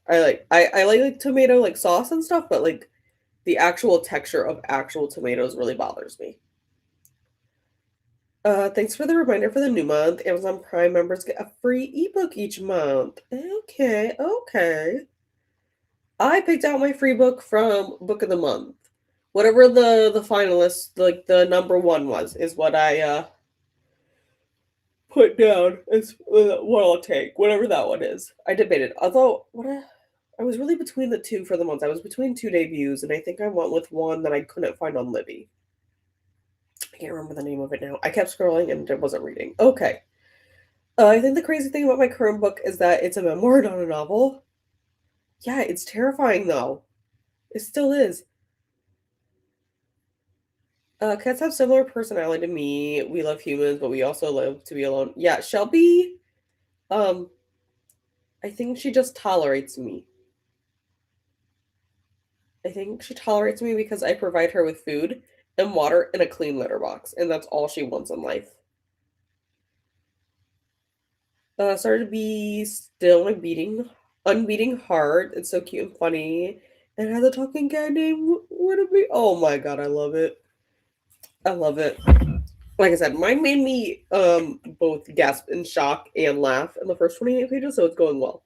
I like tomato like sauce and stuff, but like the actual texture of actual tomatoes really bothers me. Thanks for the reminder for the new month. Amazon Prime members get a free ebook each month. Okay, okay. I picked out my free book from Book of the Month. Whatever the finalist, like the number one was, is what I put down as what I'll take. Whatever that one is. I debated. Although I was really between the two for the month. I was between two debuts, and I think I went with one that I couldn't find on Libby. I can't remember the name of it now. I kept scrolling and it wasn't reading. Okay. I think the crazy thing about my current book is that it's a memoir, not a novel. Yeah, it's terrifying though. It still is. Cats have similar personality to me. We love humans, but we also love to be alone. Yeah, Shelby, um, I think she just tolerates me. I think she tolerates me because I provide her with food and water and a clean litter box, and that's all she wants in life. Started to be still my unbeating heart. It's so cute and funny. And it has a talking cat named Would Oh my god, I love it. I love it. Like I said, mine made me both gasp in shock and laugh in the first 28 pages, so it's going well.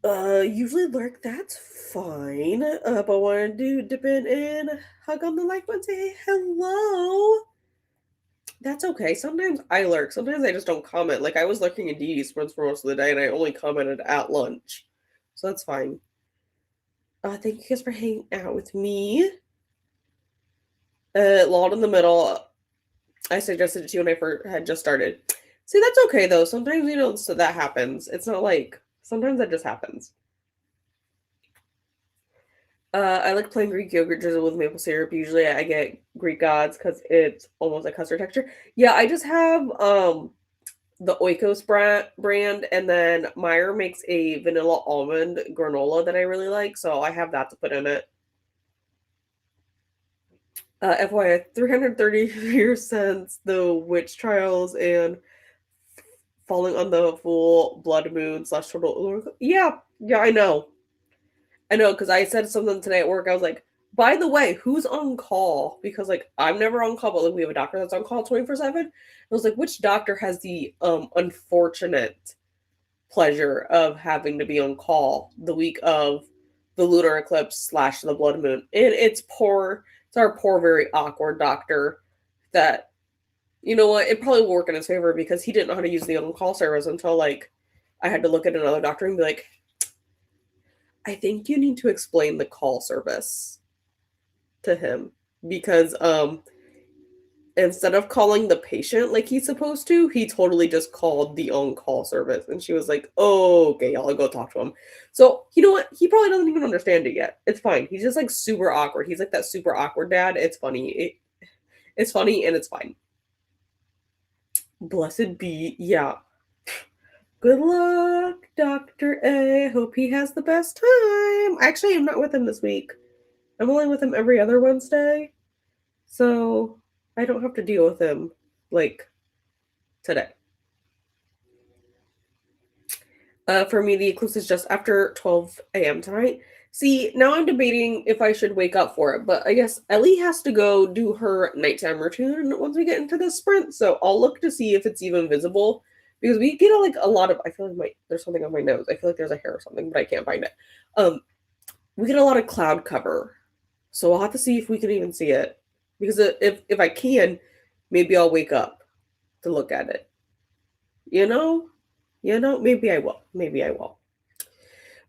Usually lurk, that's fine. But wanted to dip in and hug on the like button, say hello. That's okay. Sometimes I lurk. Sometimes I just don't comment. Like I was lurking in Dee Dee's for most of the day, and I only commented at lunch, so that's fine. Thank you guys for hanging out with me. Lawn in the middle. I suggested it to you when I first had just started. See, that's okay though. Sometimes so that happens. It's not like sometimes that just happens. I like plain Greek yogurt drizzled with maple syrup. Usually, I get Greek Gods because it's almost a custard texture. Yeah, I just have the Oikos brand, and then Meijer makes a vanilla almond granola that I really like, so I have that to put in it. FYI, 330 years since the witch trials and falling on the full blood moon slash total. Yeah, yeah, I know. I know, because I said something today at work. I was like, by the way, who's on call? Because like I'm never on call, but like we have a doctor that's on call 24/7. I was like, which doctor has the unfortunate pleasure of having to be on call the week of the lunar eclipse slash the blood moon? And it's our poor, very awkward doctor that you know what, it probably will work in his favor because he didn't know how to use the on call service until like I had to look at another doctor and be like, I think you need to explain the call service to him because instead of calling the patient like he's supposed to, he totally just called the on-call service. And she was like, oh, okay, I'll go talk to him. So, you know what? He probably doesn't even understand it yet. It's fine. He's just like super awkward. He's like that super awkward dad. It's funny. It's funny and it's fine. Blessed be. Yeah. Good luck, Dr. A. Hope he has the best time. Actually, I'm not with him this week. I'm only with him every other Wednesday. So I don't have to deal with him like today. For me, the eclipse is just after 12 a.m. tonight. See, now I'm debating if I should wake up for it, but I guess Ellie has to go do her nighttime routine once we get into the sprint, so I'll look to see if it's even visible because we get like a lot of. I feel like there's something on my nose. I feel like there's a hair or something, but I can't find it. Um, we get a lot of cloud cover, so I'll have to see if we can even see it because if I can, maybe I'll wake up to look at it. You know, maybe I will. Maybe I will.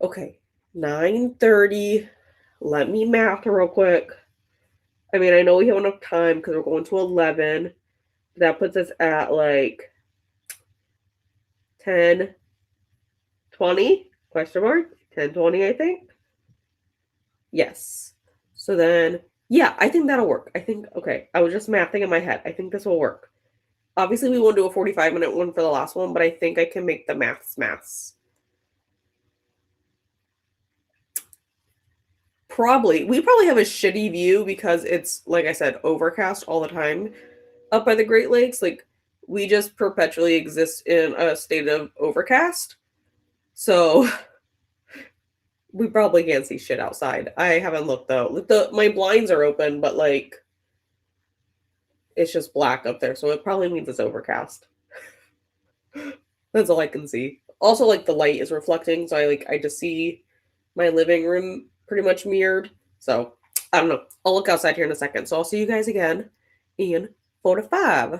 Okay, 9:30. Let me math real quick. I mean, I know we have enough time because we're going to 11. That puts us at like 10, 20? Question mark? 10:20, I think. Yes. So then, yeah, I think that'll work. I think, okay, I was just mathing in my head. I think this will work. Obviously, we won't do a 45-minute one for the last one, but I think I can make the maths. We probably have a shitty view because it's, like I said, overcast all the time up by the Great Lakes. Like, we just perpetually exist in a state of overcast. So, we probably can't see shit outside. I haven't looked though. My blinds are open, but like, it's just black up there. So, it probably means it's overcast. That's all I can see. Also, like the light is reflecting, so I just see my living room pretty much mirrored. So I don't know. I'll look outside here in a second. So I'll see you guys again in 4 to 5.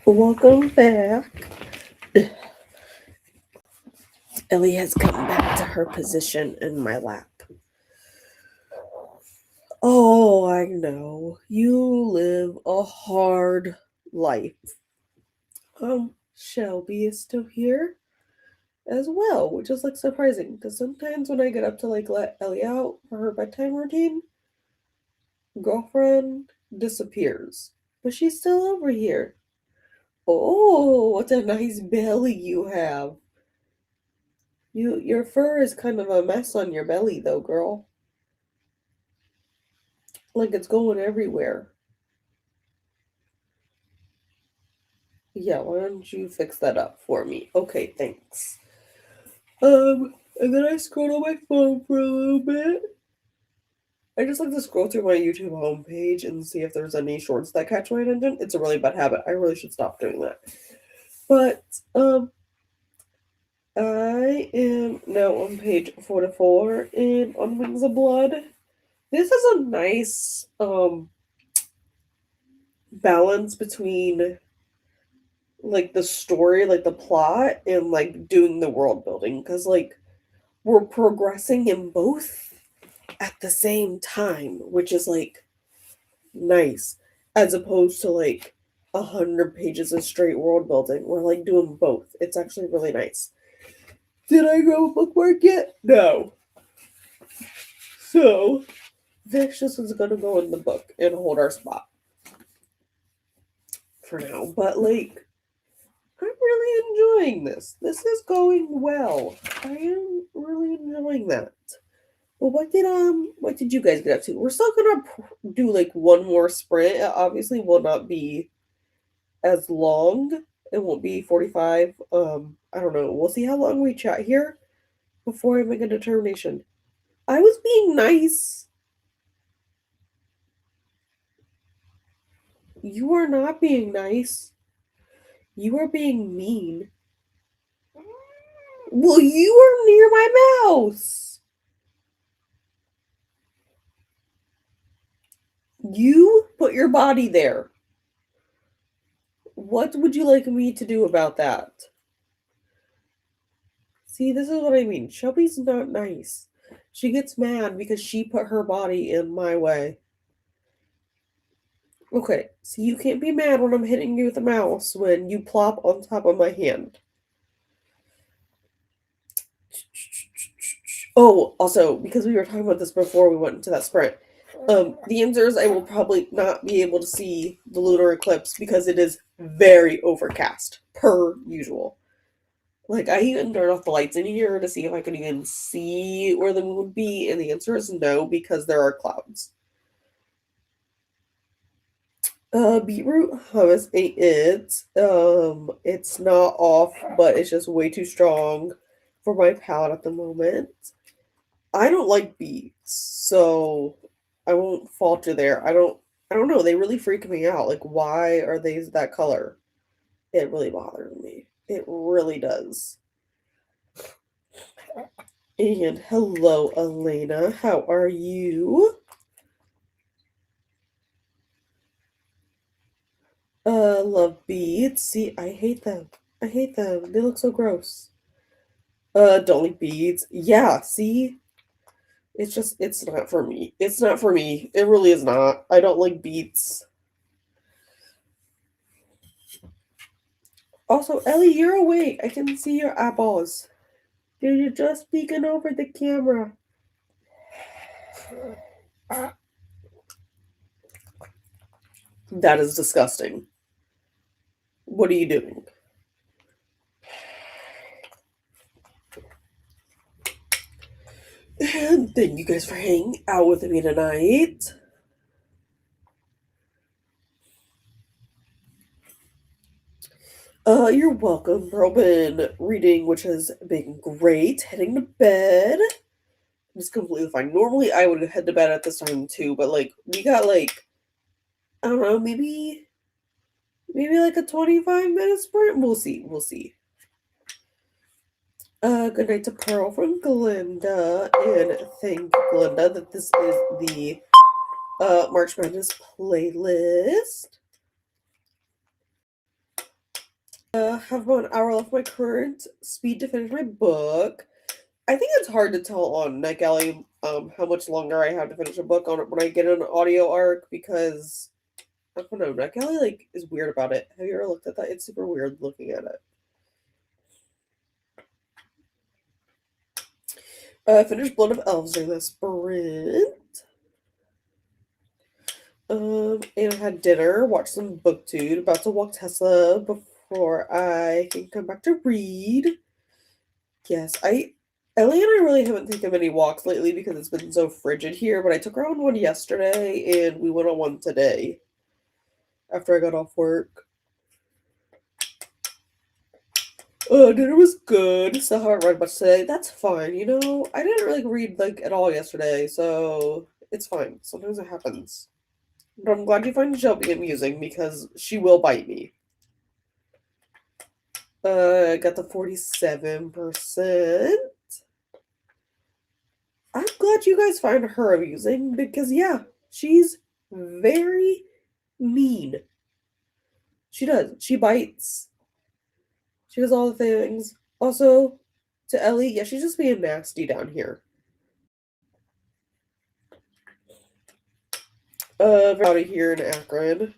Welcome back. Ellie has come back to her position in my lap. Oh, I know. You live a hard life. Shelby is still here as well, which is like surprising because sometimes when I get up to like let Ellie out for her bedtime routine, girlfriend disappears. But she's still over here. Oh, what a nice belly you have. Your fur is kind of a mess on your belly though, girl. Like it's going everywhere. Yeah, why don't you fix that up for me? Okay, thanks. And then I scrolled on my phone for a little bit. I just like to scroll through my YouTube homepage and see if there's any shorts that catch my attention. It's a really bad habit. I really should stop doing that. But I am now on page 44 in On Wings of Blood. This is a nice balance between like the story, like the plot, and like doing the world building because like we're progressing in both at the same time, which is like nice, as opposed to like 100 pages of straight world building. We're like doing both. It's actually really nice. Did I go bookmark yet? No. So this just is gonna go in the book and hold our spot for now. But like I'm really enjoying this. This is going well. I am really enjoying that. Well, what did you guys get up to? We're still gonna do like one more sprint. It obviously will not be as long. It won't be 45. I don't know. We'll see how long we chat here before I make a determination. I was being nice. You are not being nice. You are being mean. Well, you are near my mouse. You put your body there. What would you like me to do about that? See, this is what I mean. Shelby's not nice. She gets mad because she put her body in my way. Okay, so you can't be mad when I'm hitting you with a mouse when you plop on top of my hand. Oh, also, because we were talking about this before we went into that sprint, the answer is I will probably not be able to see the lunar eclipse because it is very overcast, per usual. Like, I even turned off the lights in here to see if I could even see where the moon would be, and the answer is no, because there are clouds. Beetroot hummus ate it. It's not off, but it's just way too strong for my palate at the moment. I don't like beets, so I won't falter there. I don't know, they really freak me out. Like, why are they that color? It really bothers me. It really does. And hello, Elena. How are you? Love beads. See, I hate them. I hate them. They look so gross. Don't like beads. Yeah, see? It's not for me. It's not for me. It really is not. I don't like beads. Also, Ellie, you're awake. I can see your eyeballs. You're just peeking over the camera. That is disgusting. What are you doing? And thank you guys for hanging out with me tonight. You're welcome. I've been reading, which has been great. Heading to bed. It's completely fine. Normally, I would head to bed at this time too, but like we got like I don't know, maybe like a 25-minute sprint. We'll see. We'll see. Good night to Pearl from Glinda, and thank Glinda that this is the March Madness playlist. Have about an hour left my current speed to finish my book. I think it's hard to tell on Night Alley how much longer I have to finish a book on it when I get an audio arc because I don't know, Night Alley like is weird about it. Have you ever looked at that? It's super weird looking at it. Finished Blood of Elves during the sprint. And I had dinner, watched some booktube, about to walk Tesla before I can come back to read. Yes, Ellie and I really haven't taken many walks lately because it's been so frigid here, but I took her on one yesterday and we went on one today after I got off work. Dinner was good. Still haven't read much today. That's fine, you know. I didn't really read like at all yesterday, so it's fine. Sometimes it happens. But I'm glad you find Shelby amusing because she will bite me. I got the 47%. I'm glad you guys find her amusing because yeah, she's very mean. She does. She bites. She does all the things. Also, to Ellie, yeah, she's just being nasty down here. Out of here in Akron.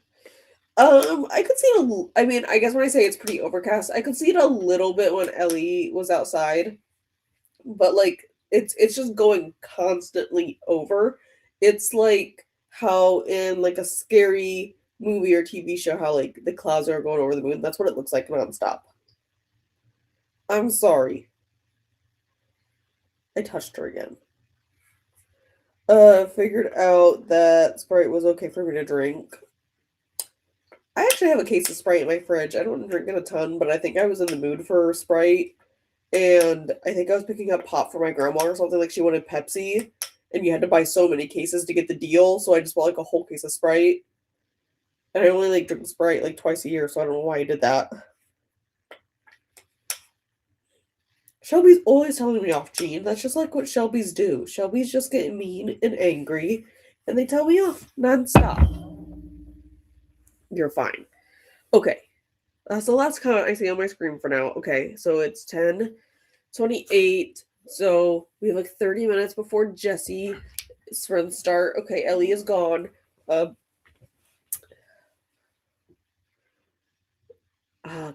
I could see it. I mean, I guess when I say it's pretty overcast, I could see it a little bit when Ellie was outside, but like it's just going constantly over. It's like how in like a scary movie or TV show, how like the clouds are going over the moon. That's what it looks like nonstop. I'm sorry. I touched her again. Figured out that Sprite was okay for me to drink. I actually have a case of Sprite in my fridge. I don't drink it a ton, but I think I was in the mood for Sprite. And I think I was picking up pop for my grandma or something. Like she wanted Pepsi, and you had to buy so many cases to get the deal. So I just bought like a whole case of Sprite. And I only like drink Sprite like twice a year, so I don't know why I did that. Shelby's always telling me off, Gene. That's just like what Shelby's do. Shelby's just getting mean and angry, and they tell me off nonstop. You're fine. Okay. So that's kind of I see on my screen for now. Okay, so it's 10:28. So we have like 30 minutes before Jesse's friends start. Okay, Ellie is gone.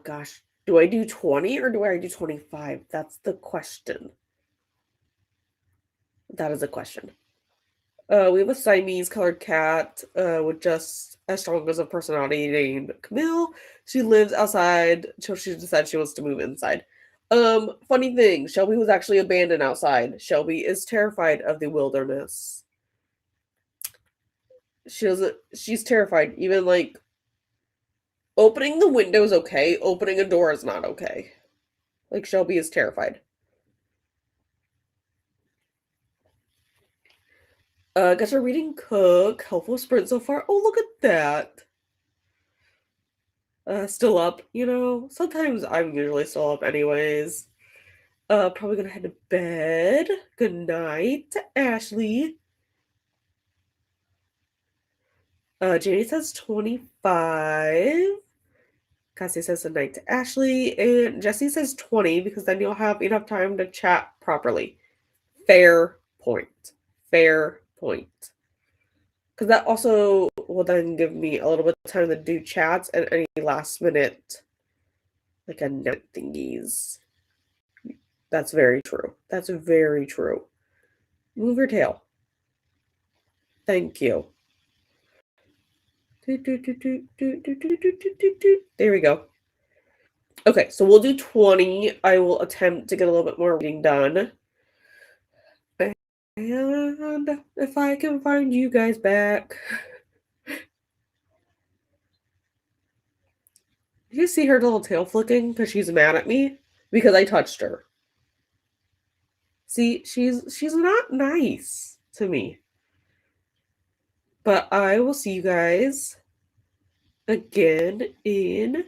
Gosh. Do I do 20 or do I do 25? That's the question. That is a question. We have a Siamese colored cat with just as strong as a personality named Camille. She lives outside until she decides she wants to move inside. Funny thing, Shelby was actually abandoned outside. Shelby is terrified of the wilderness. She's terrified. Even like opening the window is okay, opening a door is not okay. Like Shelby is terrified. Guess we're reading Cook. Helpful sprint so far. Oh, look at that. Still up, you know. Sometimes I'm usually still up anyways. Probably gonna head to bed. Good night to Ashley. Janie says 25. Cassie says good night to Ashley. And Jesse says 20 because then you'll have enough time to chat properly. Fair point. Fair point. Because that also will then give me a little bit of time to do chats and any last minute like a note thingies. That's very true. That's very true. Move your tail. Thank you. There we go. Okay, so we'll do 20. I will attempt to get a little bit more reading done. And if I can find you guys back. Did you see her little tail flicking because she's mad at me? Because I touched her. See, she's not nice to me. But I will see you guys again in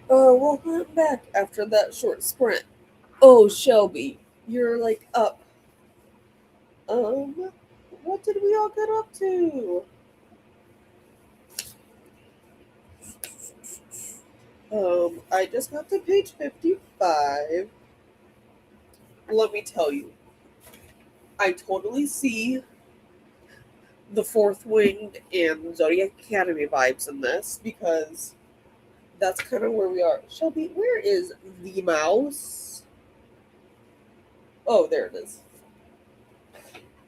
Welcome back after that short sprint. Oh, Shelby, you're like up. Um, what did we all get up to? I just got to page 55. Let me tell you, I totally see the Fourth Wing and Zodiac Academy vibes in this because that's kind of where we are. Shelby, where is the mouse? Oh, there it is.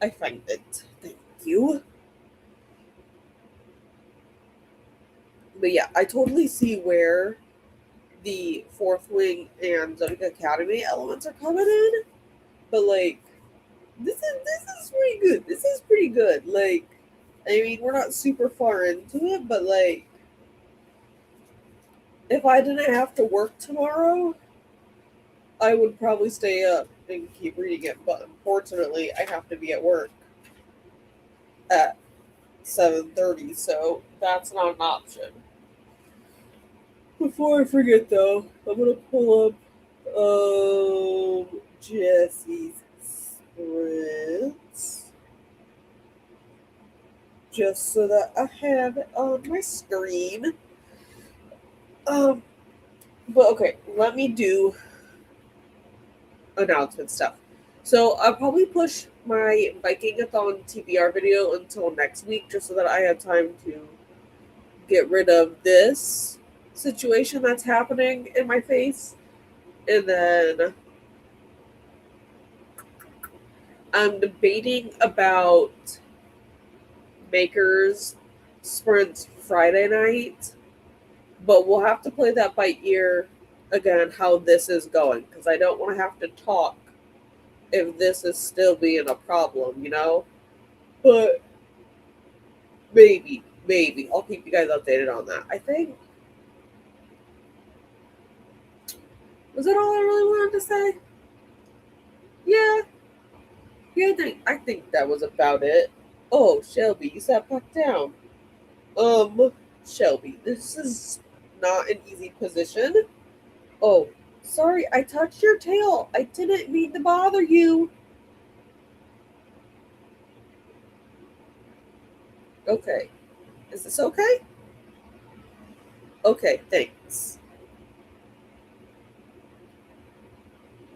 I find it. Thank you. But yeah, I totally see where the Fourth Wing and Zodiac Academy elements are coming in. But like, this is pretty good. This is pretty good. Like, I mean, we're not super far into it, but like, if I didn't have to work tomorrow, I would probably stay up and keep reading it. But unfortunately, I have to be at work at 7:30, so that's not an option. Before I forget, though, I'm gonna pull up Jesse's sprints just so that I have it on my screen. Um, but okay, let me do announcement stuff. So I'll probably push my Vikingathon TBR video until next week, just so that I have time to get rid of this situation that's happening in my face, and then I'm debating about Maker's sprints Friday night, but we'll have to play that by ear again how this is going because I don't want to have to talk if this is still being a problem, you know? But maybe. I'll keep you guys updated on that. I think. Was that all I really wanted to say? Yeah. Yeah, I think that was about it. Oh, Shelby, you sat back down. Um, Shelby, this is not an easy position. Oh, sorry, I touched your tail. I didn't mean to bother you. Okay. Is this okay? Okay, thanks.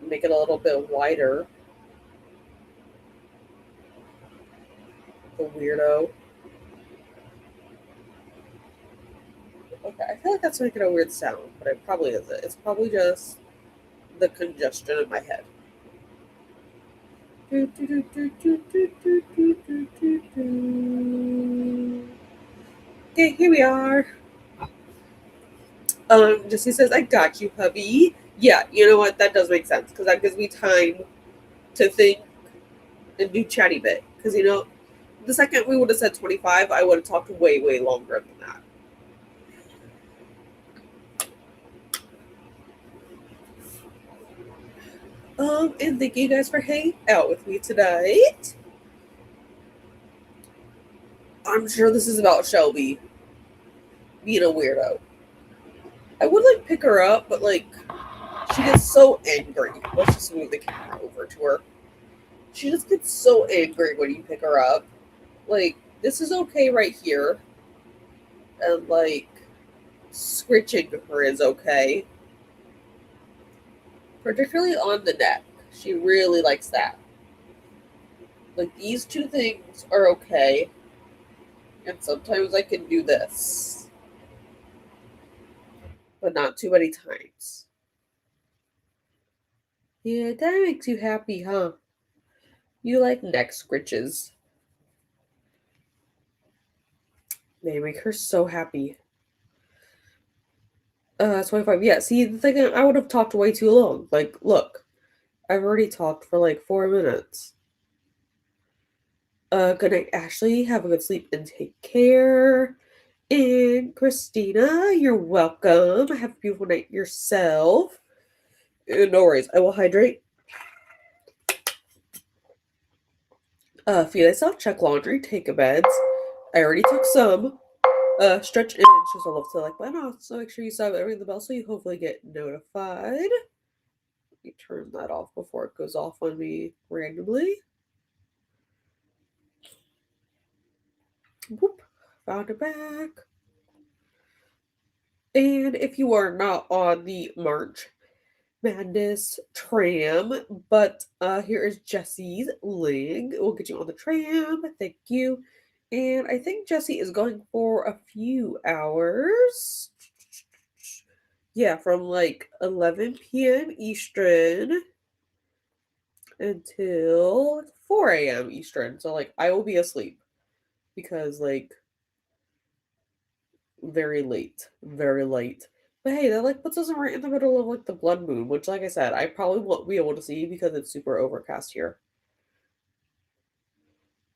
Make it a little bit wider. The weirdo. Okay, I feel like that's making a weird sound, but it probably isn't. It's probably just the congestion in my head. Okay, here we are. Jesse says, I got you, hubby. Yeah, you know what? That does make sense because that gives me time to think and do chatty bit. Because, you know, the second we would have said 25, I would have talked way longer than that. And thank you guys for hanging out with me tonight. I'm sure this is about Shelby being a weirdo. I would like pick her up, but like she gets so angry. Let's just move the camera over to her. She just gets so angry when you pick her up. Like, this is okay right here. And like scritching her is okay. Particularly on the neck. She really likes that. Like these two things are okay. And sometimes I can do this. But not too many times. Yeah, that makes you happy, huh? You like neck scritches. They make her so happy. 25. Yeah, see, the thing, I would have talked way too long. Like, look, I've already talked for like 4 minutes. Good night, Ashley. Have a good sleep and take care. And Christina, you're welcome. Have a beautiful night yourself. No worries. I will hydrate. Feed myself, check laundry, take a beds. I already took some. Stretch image just a love to like plan off. So make sure you sub and ring the bell so you hopefully get notified. Let me turn that off before it goes off on me randomly. Whoop. Found it back. And if you are not on the March Madness tram, but here is Jesse's link. We'll get you on the tram. Thank you. And I think Jesse is going for a few hours. Yeah, from like 11 p.m. Eastern until 4 a.m. Eastern. So like I will be asleep because like very late. Very late. But hey, that like puts us right in the middle of like the blood moon, which like I said, I probably won't be able to see because it's super overcast here.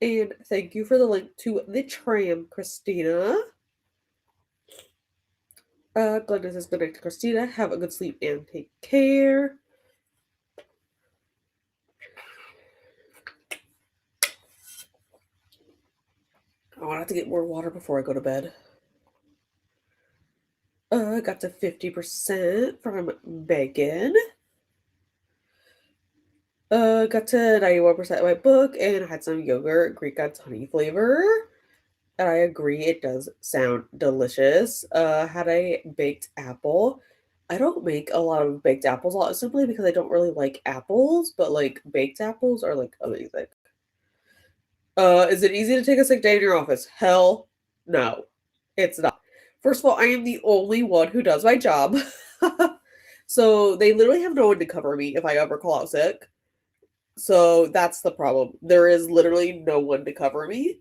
And thank you for the link to the tram, Christina. Glenda says good night to Christina. Have a good sleep and take care. I want to have to get more water before I go to bed. Got to 50% from Megan. Got to 91% of my book and had some yogurt, Greek God's honey flavor. And I agree, it does sound delicious. Had a baked apple. I don't make a lot of baked apples a lot simply because I don't really like apples, but like baked apples are like amazing. Is it easy to take a sick day in your office? Hell no. It's not. First of all, I am the only one who does my job. So they literally have no one to cover me if I ever call out sick. So that's the problem. There is literally no one to cover me.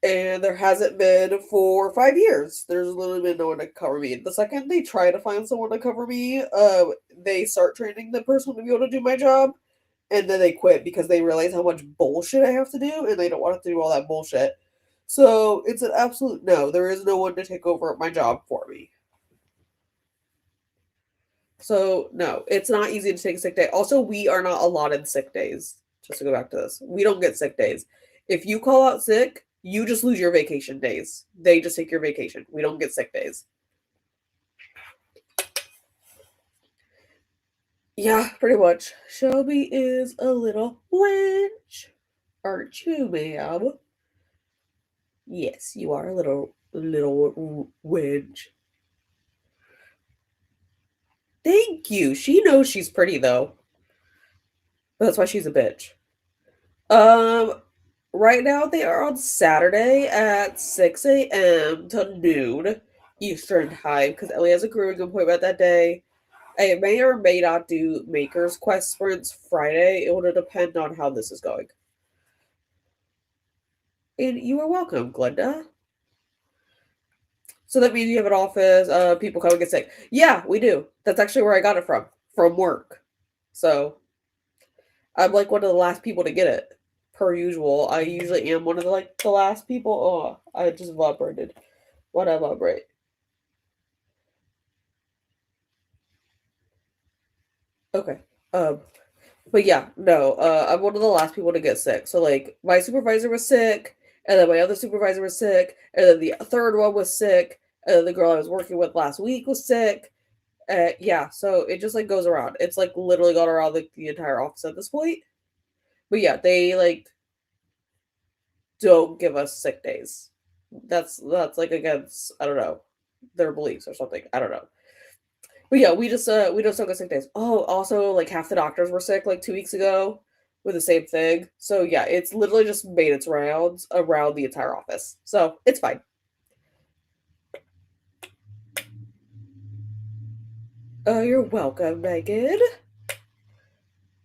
And there hasn't been for 5 years. There's literally been no one to cover me. The second they try to find someone to cover me, they start training the person to be able to do my job, and then they quit because they realize how much bullshit I have to do, and they don't want to do all that bullshit. So it's an absolute no. There is no one to take over my job for me. So no, it's not easy to take a sick day. Also, we are not allotted sick days. Just to go back to this, we don't get sick days. If you call out sick, you just lose your vacation days. They just take your vacation. We don't get sick days. Yeah, pretty much. Shelby is a little wench. Aren't you, ma'am? Yes, you are a little wench. Thank you. She knows she's pretty though. That's why she's a bitch. Right now they are on Saturday at 6 a.m. to noon Eastern time because Ellie has a grooming appointment that day. I may or may not do Maker's Quest sprints Friday. It will depend on how this is going. And you are welcome, Glenda. So that means you have an office, people come and get sick. Yeah, we do. That's actually where I got it from work. So I'm like one of the last people to get it, per usual. I usually am one of the last people. Oh, I just vibrated. What I vibrate? Okay. But yeah, no. I'm one of the last people to get sick. So like, my supervisor was sick, and then my other supervisor was sick, and then the third one was sick, and then the girl I was working with last week was sick. Yeah, so it just like goes around. It's like literally gone around like the entire office at this point. But yeah, they like don't give us sick days. That's like against, I don't know, their beliefs or something. I don't know. But yeah, we just don't get sick days. Oh, also like half the doctors were sick like 2 weeks ago with the same thing. So yeah, it's literally just made its rounds around the entire office. So it's fine. You're welcome, Megan.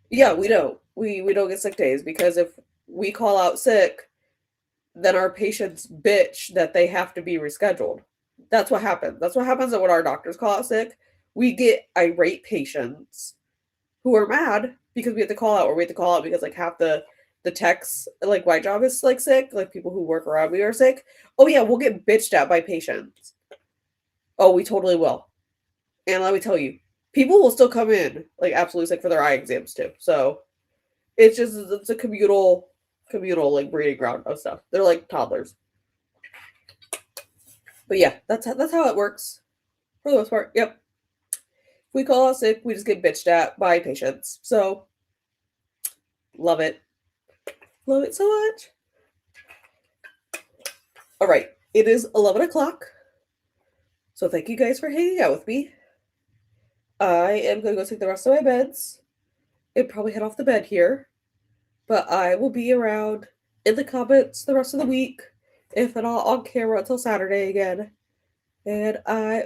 Yeah, we don't. We don't get sick days because if we call out sick, then our patients bitch that they have to be rescheduled. That's what happens. That's what happens when our doctors call out sick. We get irate patients who are mad because we have to call out, or we have to call out because like half the techs, like my job is like sick, like people who work around me are sick. Oh yeah, we'll get bitched at by patients. Oh, we totally will. And let me tell you, people will still come in like absolutely sick for their eye exams too. So it's a communal like breeding ground of stuff. They're like toddlers. But yeah, that's how it works for the most part. Yep. If we call out sick, we just get bitched at by patients. So love it. Love it so much. All right. It is 11 o'clock. So thank you guys for hanging out with me. I am going to go take the rest of my meds and probably head off to bed here. But I will be around in the comments the rest of the week, if at all on camera until Saturday again. And I